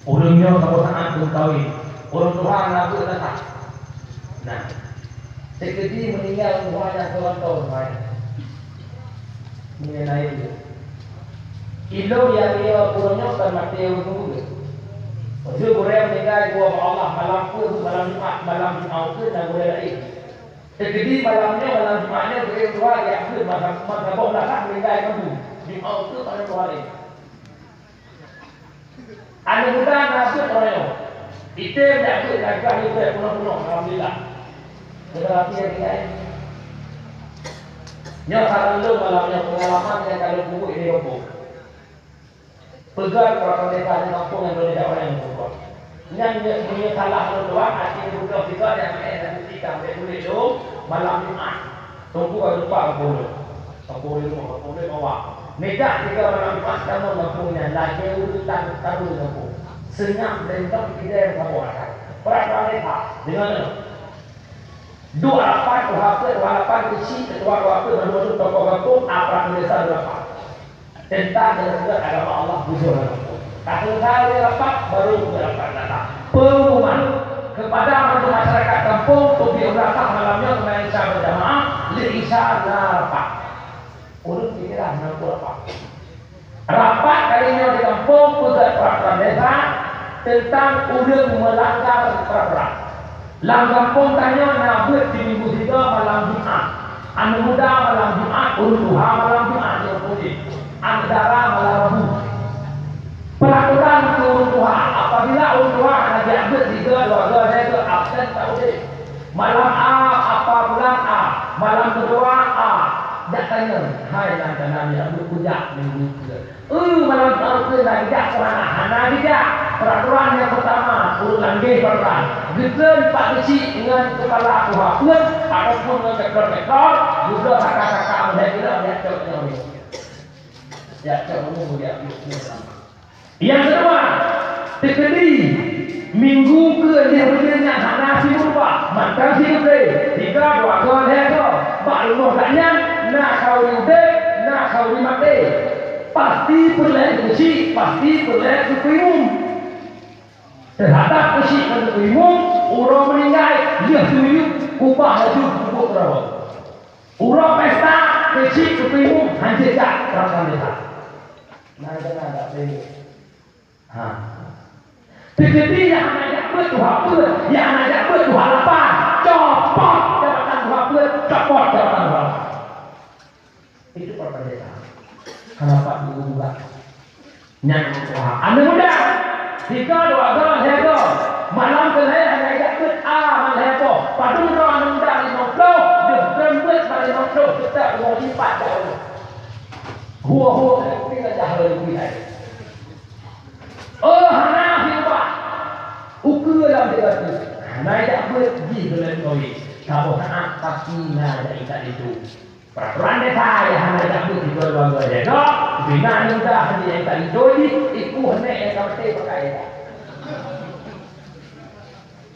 orangnya kamu sangat berkawin orang Tuhan lagu datang. Nah, sekedi meninggal umurnya 1 tahun mengenai itu. Ilo yang dia kurangnya kan mati dulu. Maksud kurang meninggal gua Allah malam pun malam Jumat malam Jumat dan boleh lain. Sekedi malamnya malam Jumatnya dia keluar yang pun malam belakang meninggal kamu. Jumat itu pada kali. Anu muda nasib orang. Itu dah tu dah kali penuh alhamdulillah. Tetapi yang dia nyo kalau malamnya pengalaman yang kalau buku ini roboh. Pegang kalau mereka di kampung yang boleh ada orang yang buku. Yang punya salah doang hati buka juga yang ada buktikan dia boleh tu malam Jumat. Tunggu kalau lupa boleh. Boleh bawa. Meja juga malam Jumat kamu punya lagi urutan taruh kamu. senyap lentok kita kamu akan peraturan lepas dengan dua lapan kecil ketua apa menurut tokoh hukum apa tulisan lepas tentang dengan agama Allah bujur tak selesai lepas baru berlapan datang pengumuman kepada masyarakat kampung topi belakang malamnya kemarin isya berjamaah li isya rapat urut pikiran 68 rapat kali ini di kampung pusat peraturan desa tentang urut melanggar peraturan dalam kampung tanya nak buat di minggu 3 malam Jumat anu muda malam Jumat urut duha malam Jumat dia putih anu dara malam Rabu peraturan urut duha apabila urut duha nak diambil 3 keluarga saya itu absen tak boleh malam A apa bulan A malam kedua A tak tanya hai lantaran dia ambil kujak minggu 3 malam ke nak tidak kerana hana tidak peraturan yang pertama urut langgih peraturan geden pak kecil dengan kepala kuha pun ataupun dengan ekor-ekor juga kakak-kakak saya kira dia coknya dia coknya yang kedua tekedi minggu ke dia berjaya hana si lupa mantan si lupa 3 2 ke lego pak lumah tanya nak kau yude nak kau dimate pasti perlu kecil pasti perlu kepimum terhadap kecil dan kepimum orang meninggal dia sendiri kubah laju kubuk terawal orang pesta kecil kepimum hancur tak perasaan desa nah jangan tak boleh terjadi yang nak bertuah pun yang nak bertuah lapan copot jabatan tuah pun copot jabatan tuah itu perasaan desa kenapa dulu juga yang anda muda 3 2 hego malam ke saya ada ikut A malam hego padu ro anda muda 50 dia berbuat pada 50 kita mau lipat jauh huo kita dah lebih lagi hana hiba ukur dalam dia tu naik tak pergi dalam koi kalau nak pasti nak ikat itu peraturan desa yang hanya tak boleh dikeluarkan oleh desa bina muda hanya yang tak dijoli itu hanya yang kau pakai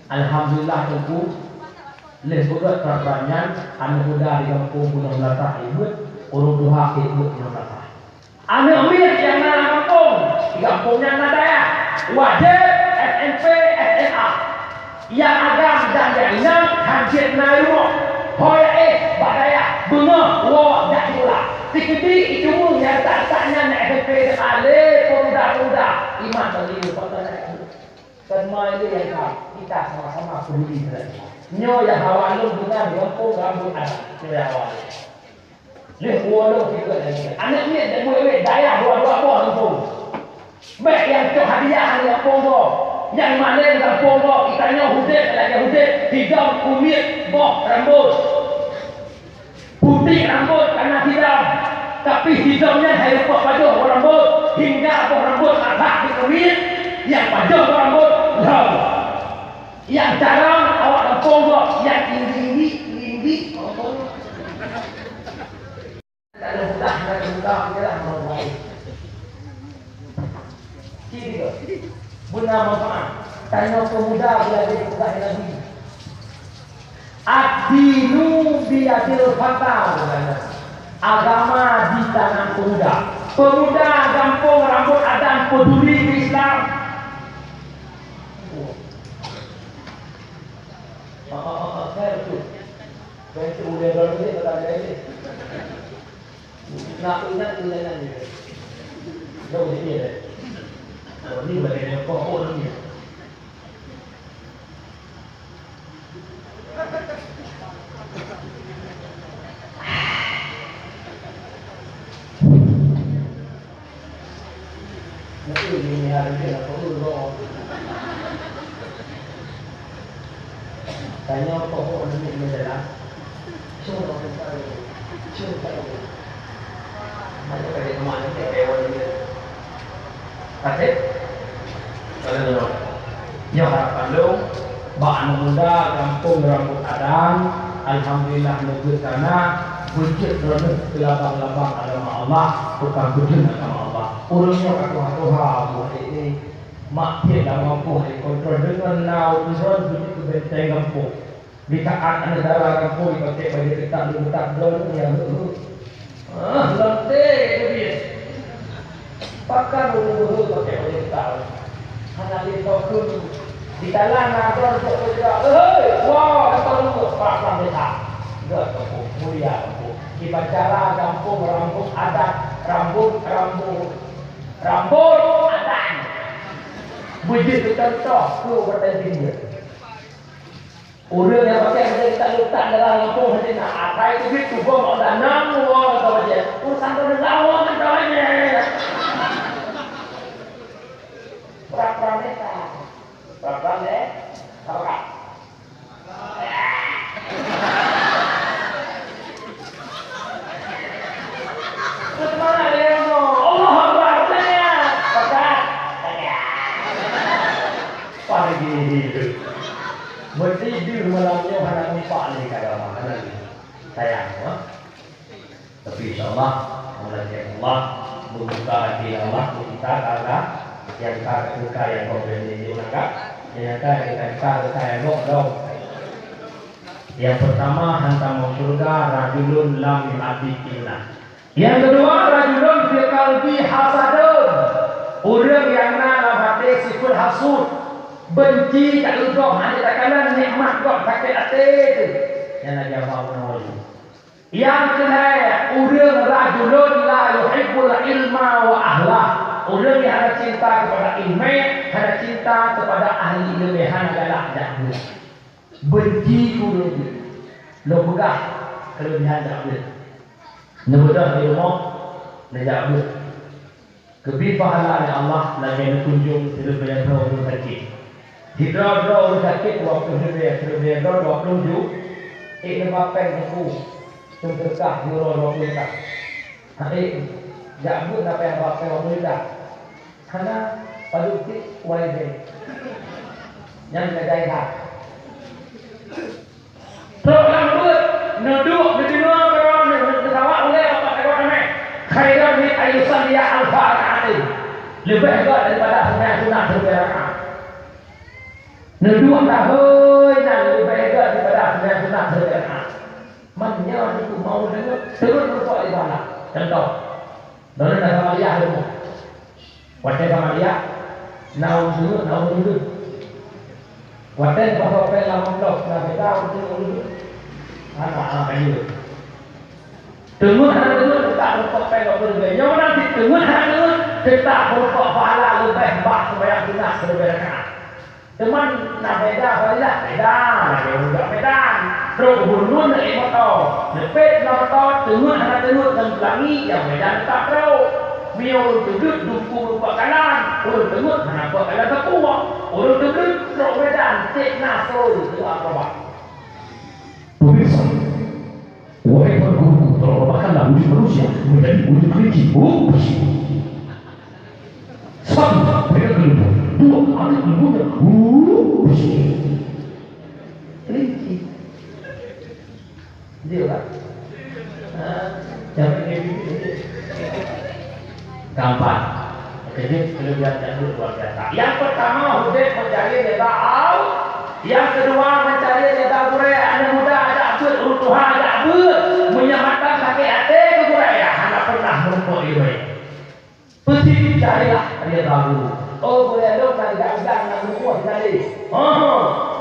alhamdulillah tuku lepas peraturannya anak muda di kampung punya melata ibut urut duha ibut melata anak mir yang nak kampung di kampungnya nadaya wajib SNP SNA yang agam dan yang inang hancur naik Hoya badaya bunga wo dak pula. Tikiti itu yang tak tanya nak FP ale pemuda-pemuda iman beli kota semua itu yang kita sama-sama peduli terhadap. Nyo yang awal lu bunga di kampung rambut ada. Nyo yang awal. Le wo juga lagi. Anak ni dan murid daya dua-dua buah kampung. Baik yang tu hadiah di kampung tu. Yang mana di kampung tu ikannya hudek lagi hudek hidung kumis boh rambut putih rambut karena hitam tapi hidungnya dari boh pajuh rambut hingga boh rambut agak di kumis yang pajuh rambut long yang jarang awak kampung tu yang tinggi ada mudah kita lah mau baik kiri Bunda manfaat tanya pemuda belajar kepada Nabi ad-dinu biyadil fata agama di tangan pemuda kampung rambut adan peduli di Islam saya betul saya boleh dalam ini kata ini nak ingat ni jauh ini deh ini bagian pokok ni. Mesti ini hari ini apa dulu? Tanya pokok ni adalah cuba kita mana kali kemana dewan ni? Kasih. Kalau ya harapan lu, bak muda kampung rambut adam, alhamdulillah negeri sana wujud rono kelabang-labang agama Allah, bukan wujud agama Allah. Urusnya kata Tuhan buat ini mak dia dah mampu kontrol dengan naun drone begitu benteng kampung. Di saat anda darah kampung dipakai baju ketat letak drone yang lantai dia. Pakai dulu pakai baju ketat. Hanya lihat tu di dalam drone tu juga. Wah, kata lu pasang desa. Enggak kampung mulia kampung. Di Bancara kampung rambut adat, rambut adat. Begitu contoh tu bertenting dia. Orang yang pakai macam kita letak dalam kampung macam nak atai tu gitu gua dah nang gua kata dia. Urusan tu dah lama katanya. Berapa desa? Berapa deh? Apa? Mana dia tu? Allah Akbar saya. Pakai. Pagi itu. Mesti di malamnya anak empat ni kada mana ni. Sayang, tapi insyaallah Allah membuka hati Allah kita karena yang kita yang problem ini maka yang kita yang dong. Yang pertama hantam surga rajulun lam yu'adikina. Yang kedua rajulun fi qalbi hasadun. Orang yang nak hati sifat hasud, benci tak lupa hanya tak kalah nikmat kau pakai hati tu. Yang nak jawab nawali. Yang kedua orang rajulun la yuhibbul ilma wa ahlah. Orang yang ada cinta kepada ilmu, ada cinta kepada ahli ilmu, adalah jahil. Benci kudu lo begah kelebihan jahil. Nemudah di rumah nejak kebi pahala oleh Allah lagi kunjung terlebih dahulu sakit. Hidra sakit waktu terlebih dahulu lebapan aku terdekat hidra tak. Hari jabut apa yang waktu tak. Karena pada wajib yang kedai hak. Terlambat neduk berdua bertawak oleh apa kata kami. Khairan min ayusan dia al-fa'ati. Lebih hebat daripada sunat berberak. Neduk dah dan lebih hebat daripada sunat berberak. Maknanya itu mau dengar terus berbuat di mana. Contoh. Dona sama dia dulu. Waktu sama dia naun dulu. Waktu pasal lama blok nak kita dulu. Anak kayu. Tunggu anak tak lupa pegawai berbeza. Yang nanti tunggu anak kita lupa pahala lebih baik supaya kita berberak. Teman nak beda beda. Lagi juga beda. Terus hurun emoto. Lepet emoto tunggu anak dan pelangi yang beda tak tahu. Miau teguk dukung lupa kanan. Orang tengok mana buat kanan terkuat. Orang teguk teruk medan cek nasol itu apa? Pemirsa, wahai perguru, tolong ubahkanlah wujud manusia menjadi wujud kelinci. Satu, mereka gelembung. Dua, ada gelembungnya. Kelinci. Dia lah. Jangan ini. Gampang. Jadi kelebihan jadul luar biasa. Yang pertama Hudayb mencari leba au. Yang kedua mencari leba kurai. Ada muda ada abud, utuha ada abud. Menyamatan sakit hati ke kurai. Anak pernah merumpuk ini. Pasti carilah dia tahu. Oh boleh dong nak ganggang nak merumpuk tadi.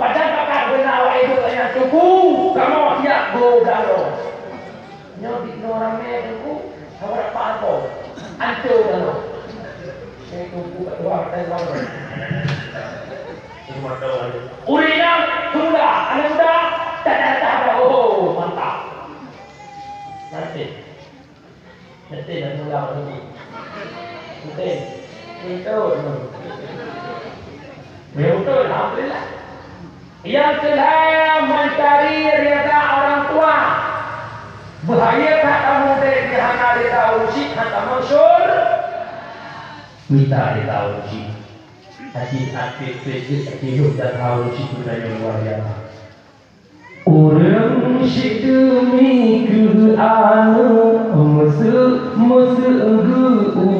Padahal kakak benar awak itu yang cukup. Kamu siap go galo. Nyodik orang mereka awak apa? Ancur dulu. Saya tunggu kat luar dan luar. Ini mata lagi. Urina sudah, anak muda tak ada. Oh mantap. Nanti dah mula lagi. Nanti itu. Betul, alhamdulillah. Yang kedua mencari reda orang tua. Bahaya tak kamu dari hana dia uji hana mansur minta dia uji hati hidup dan uji kita yang luar biasa. Orang syik demi ke anu musuh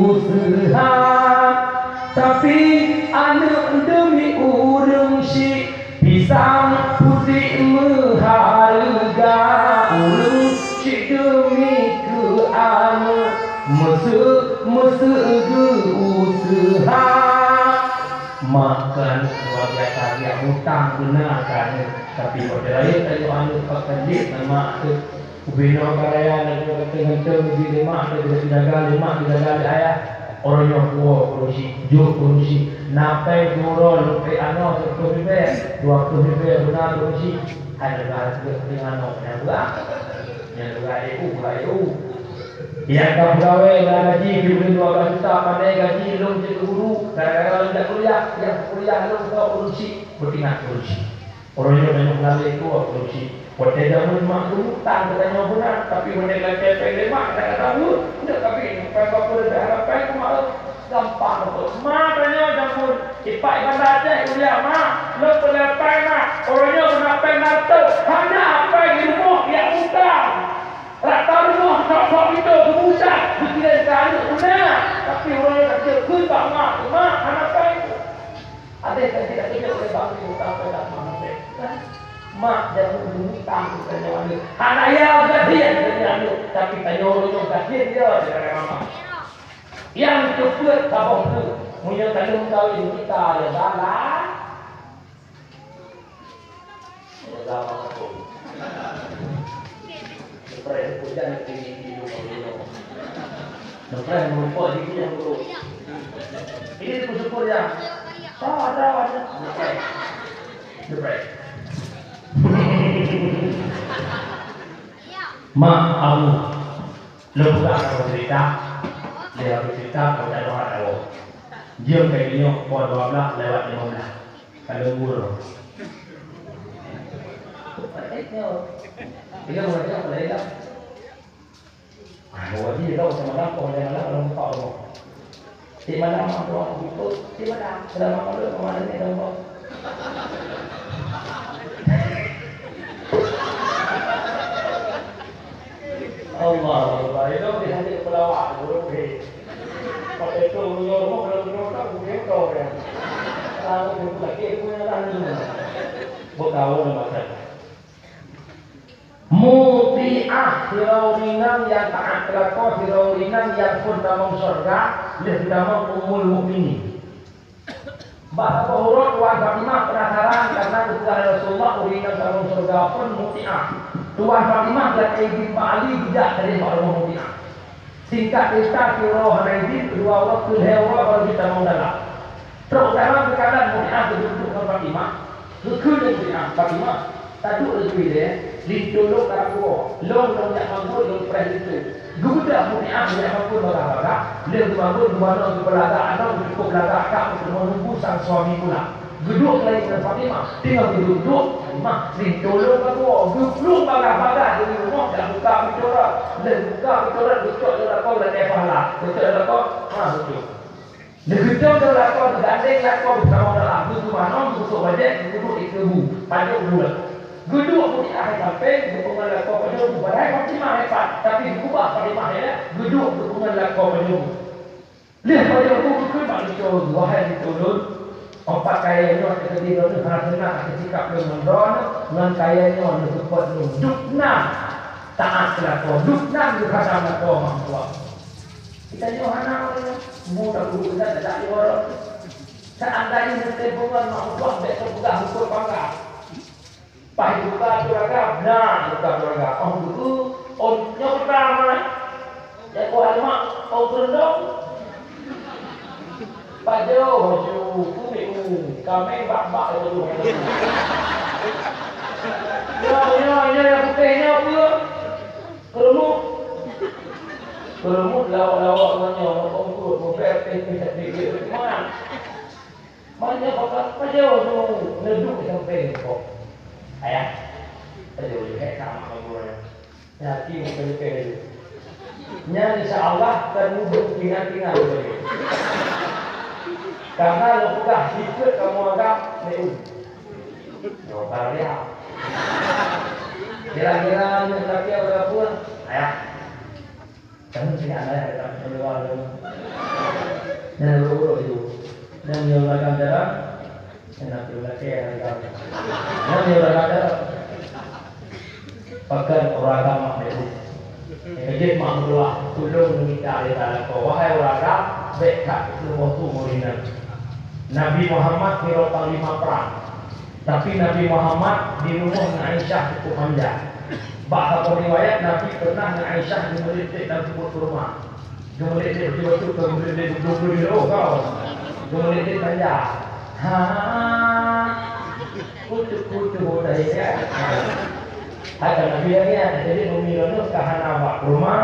usaha tapi anak demi urang si pisang putih mengharga urang si demi ke anak mesek ke usaha makan luar biasa dia hutang gunakan tapi pada lain tadi anak pakai duit nama tu ubino karya dan juga tengah-tengah di lima ada tidak ayah orang yang kuat kurusi napai turun lupai ano 10 ribu 20 ribu benar kurusi ada barat dengan ano yang juga EU yang kau gawe gaji beli 12 juta pandai gaji belum jadi guru kadang-kadang tidak kuliah belum kau kurusi bertindak kurusi orang yang banyak lalai kuat kurusi pada zaman mak dulu tak katanya benar tapi mereka cepet mak tak tahu tidak tapi apa pun dah harapan aku malah gampang tu mak tanya zaman ipak bandar je kuliah mak lo pelepai mak orangnya kenapa nato hanya apa di rumah yang utang tak tahu rumah tak itu kemusat berkira sekali benar tapi orangnya tak cekut tak mak kenapa itu ada yang tidak cekut oleh bang utang pada mak mak jangan hutang tanya anda anak ya kasihan tanya anda tapi tanya orang kasihan dia dengan mama yang cepat sabong tu punya kandung kahwin kita ada dalam ada dalam aku lepas hujan tinggi hidup lepas merumput di yang buruk ini bersyukur ya ada lepas mak aku lepas aku cerita dia cerita kalau ada orang tahu dia kayak gini mau 12 lewat 15 kalau guru dia orang apa lagi lah kalau dia tahu sama orang kalau dia malah orang tahu di mana mak orang itu di mana selama malu kemana ni orang Allah itu di hati pelawak buruk ni. Kalau itu rumah kalau tak boleh kau ya. Kalau itu lagi punya tangan. Berkau nama saya. Muti'ah sirawinan yang taat kelakon sirawinan yang pun dalam surga dia dalam umul mukminin. Bahasa huruf Tuan Fatimah penasaran karena ketika Rasulullah urinan dalam surga pun muti'ah. Tuan Fatimah dan Ibn Ali tidak dari Ma'rumah Muti'ah. Singkat cerita Surah Hanaidin kedua waktu hewa baru kita mau dalam. Terutama berkaitan Muti'ah berduduk dengan Fatimah. Kekudang Muti'ah Fatimah. Taduk lebih dia. Lindolok karakuo. Long tak mampu long pres itu. Guda Muti'ah tidak mampu beragak. Dia mampu berwarna untuk beragak atau cukup beragak kak untuk menunggu sang suami pula. Duduk lagi dengan Fatimah. Tinggal duduk. Mak, ni tolong aku. Belum bagai-bagai di rumah dah buka bicara. Dah buka bicara betul dah kau dah pahala. Betul dah kau. Betul. Dah betul dah kau gandeng lah kau bersama dalam buku mana buku bajet buku ibu. Panjang dulu. Duduk pun akan sampai dukungan lakau pada buku. Padahal Fatimah hebat. Tapi berubah Fatimah ya. Duduk dukungan lakau pada buku. Lihat pada buku bang itu wahai ditolong. Empat kayanya ketika dia harus nak sikap dengan ron, dengan kayanya untuk support dukna taat kelakon, dukna dikata kelakon mampu. Kita Yohana muda guru kita tidak diorang. Seandainya nanti bunga mampu besok buka hukum bangga. Pahit buka turaga, benar buka turaga. Dulu, nyok pertama, ya kau alamak, kau terendam. Pada baju kuning kami bak-bak itu. Ya yang putihnya apa? Kerumut lawak-lawak namanya orang kurut mobil mana? Mana pakai pada baju neduk sampai kok. Ayah, pada baju sama orang. Ya kini pergi. Nya insya-Allah termudah tinggal boleh. Karena lo buka sikit kamu anggap meu. Yo dia. Kira-kira ni lagi berapa? Ayah. Kamu sini ada tak keluar dulu. Dan urut itu. Dan dia belakang jalan. Enak dia belakang. Dan dia belakang jalan. Pakai orang agama itu. Jadi makmurlah tolong minta dia kau wahai orang Arab bekat semua tu muridnya. Nabi Muhammad kira panglima perang. Tapi Nabi Muhammad di rumah dengan Aisyah cukup panjang. Bahasa riwayat Nabi pernah dengan Aisyah di melitik dalam sebuah rumah. Dia melitik betul-betul ke melitik 20 kilo kau. Dia melitik panjang. Kutu-kutu dari dia. Ada Nabi lagi ada jadi memilih kahana bak rumah.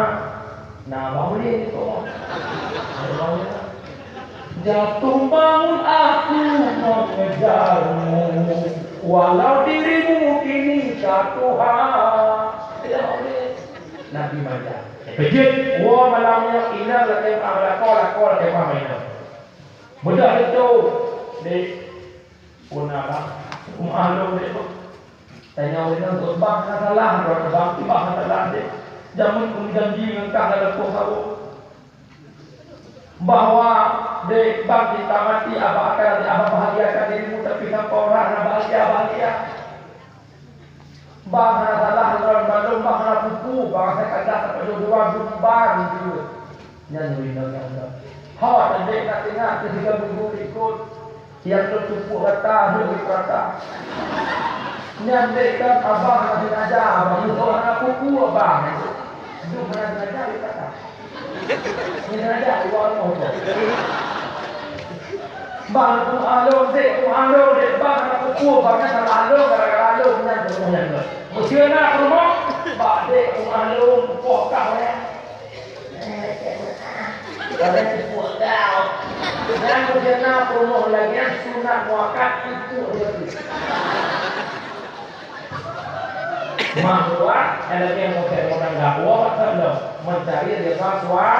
Nah, bangun ni tu. Jatuh bangun aku mengejarmu, walau dirimu kini Tuhan. Nabi Majah. Kejut, wah malamnya ina lakai lakor mainan. Mudah itu di punara, malu itu. Tanya orang tu bang salah, orang bang salah deh. Jamun kemudian diangkat dalam kuhau bahwa dek bang kita mati apa bahagiakan dirimu tapi sampai orang bahagia. Bang salah orang Bandung bang buku bang saya kata sampai dua bang itu. Nyanyi nang. Hawa dan dek nak tengah ketika minggu ikut yang tertumpuk kata lebih kata. Nyanyikan abang masih ajar, abang itu orang buku abang itu. Itu mana ajar dia kata. Ini ajar orang mau. Bang tu alo dek, bang nak buku abangnya kalau alo gara-gara alo nyanyi. Mesti nak rumah, bang dek alo buku kau ya. Kalau buku kau. Dan mesti nak rumah lagi sunat muakat itu dia. Mahluat ada yang orang dakwah atau mencari rifaswa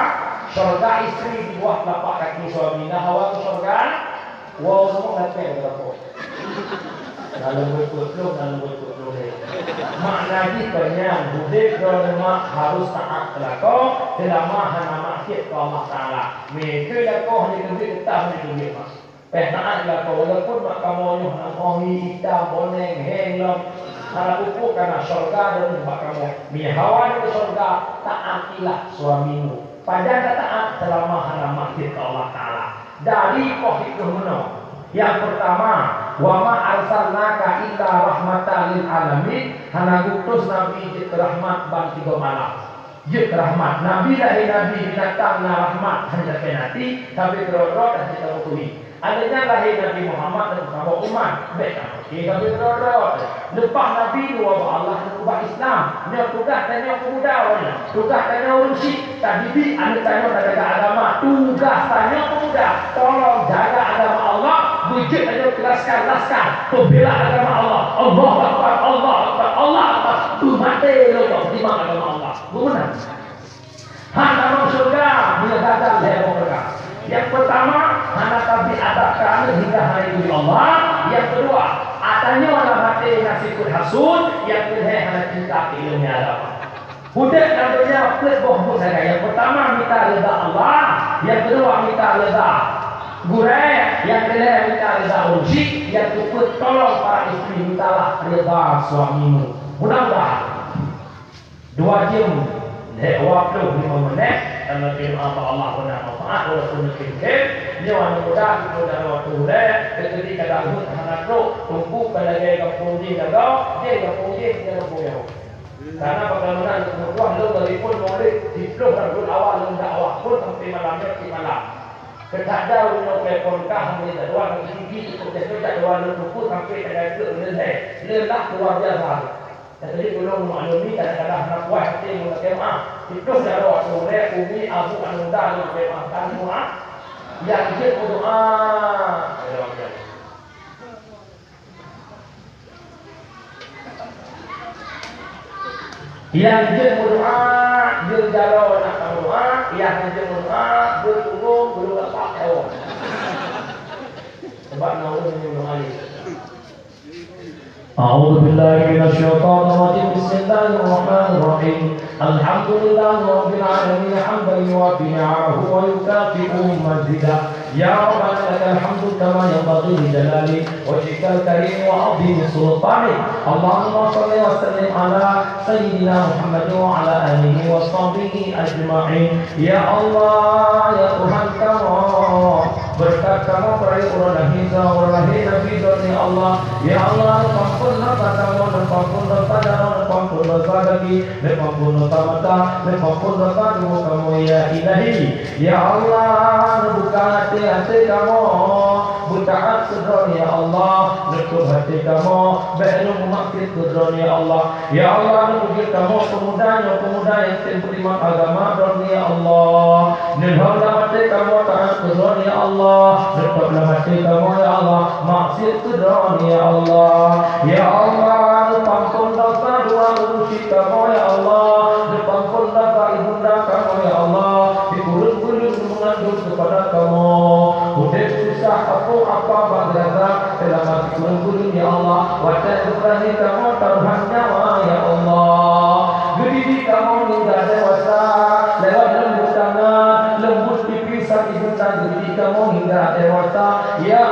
surga istri di bawah telapak kaki suaminya hawa ke surga wow semua ngapain berapa dalam berkutuk makna jikanya budik dan mak harus taat kelakau dalam hana maksiat ke Allah Ta'ala mereka lakau hanya kerja ketah hanya kerja mak taat kelakau walaupun mak kamu nyuh hitam boneng henglom kalau ukur karena surga dan umat kamu mihawan ke surga taatilah suamimu padahal taat selama hana maksiat ke Allah Ta'ala dari pohikah mana yang pertama wa ma arsalnaka illa rahmatan lil alamin hana gutus nabi jit rahmat bang tiga malam jit rahmat nabi nabi binatang na rahmat hanya penati tapi berorot dan kita mukuli adanya lahir Nabi Muhammad dan beberapa umat baik kita berdoa lepas Nabi dua Allah dan umat Islam dia tugas tanya pemuda tugas tanya urusi tadi anda tanya jaga agama tugas tanya pemuda tolong jaga agama Allah wujud tanya kelaskan pembela agama Allah Allah Akbar tu mati lo di agama Allah benar hanya masuk surga bila gagal dia berkata yang pertama, hana tabi adabkan hingga hari ini Allah. Yang kedua, adanya orang hati nasikut hasun. Yang kedua, hana cinta ilmu agama. Budak namanya pelit bohong saja. Yang pertama, minta reda Allah. Yang kedua, minta reda gurai. Yang ketiga, minta reda uji. Yang keempat, tolong para istri mintalah reda suamimu. Mudah-mudahan 2 jam waktu 5 menit dan lebih Allah benar manfaat walaupun sedikit dia orang muda kita dah waktu dah ketika dah anak tumpu pada dia kampung dia kampung dia karena bagaimana kemudian lu telefon boleh diplom dan awal lu dakwah pun sampai malamnya di malam ketada lu telepon kah ni dah dua tinggi ikut jadi dua lu tumpu sampai pada lelah luar biasa. Jadi belum maklumi kadang-kadang nak buat hati mula itu dah waktu mereka umi abu anda yang bermakan semua yang dia berdoa yang dia berdoa dia jauh nak berdoa yang dia berdoa bertunggu belum dapat jauh sebab nak berdoa ni. أعوذ بالله من الشيطان الرجيم بسم الله الرحمن الرحيم الحمد لله رب العالمين حمدا يوافي نعمه ويكافئ مزيدا Ya Rabbana lakal hamdu kama yanbaghi li jalali wajhikal karim wa 'azimi sultanik. Allahumma shalli wa sallim ala sayyidina Muhammad wa ala alihi wa sahbihi ajma'in. Ya Allah, ya Tuhan kami, berkat kamu pada orang hina, orang hina bidoni Allah. Ya Allah, ampun dosa kamu, ampun dosa dan ampun dosa kami, ampun dosa mata, ampun dosa kamu ya Ilahi. Ya Allah, buka hati kamu, buka kudron ya Allah, nutup hati kamu, belum maksud kudron ya Allah. Ya Allah, nutup kamu pemuda yang terima agama kudron ya Allah. Nilhamlah hati kamu taat kudron ya Allah, nutuplah hati kamu ya Allah, maksud kudron ya Allah. Ya Allah, ampun dosa dua urusi kamu ya Allah, ampun dosa ibunda kamu ya Allah, dikurung-kurung mengandung kepada kamu. Udah susah apa bagasa dalam hati kurung-kurung ya Allah, wajah berani kamu taruhan nyawa ya Allah. Gedi kamu hingga dewasa, lewat lembut tangan, lembut pipi sang ibunda, gedi kamu hingga dewasa. Ya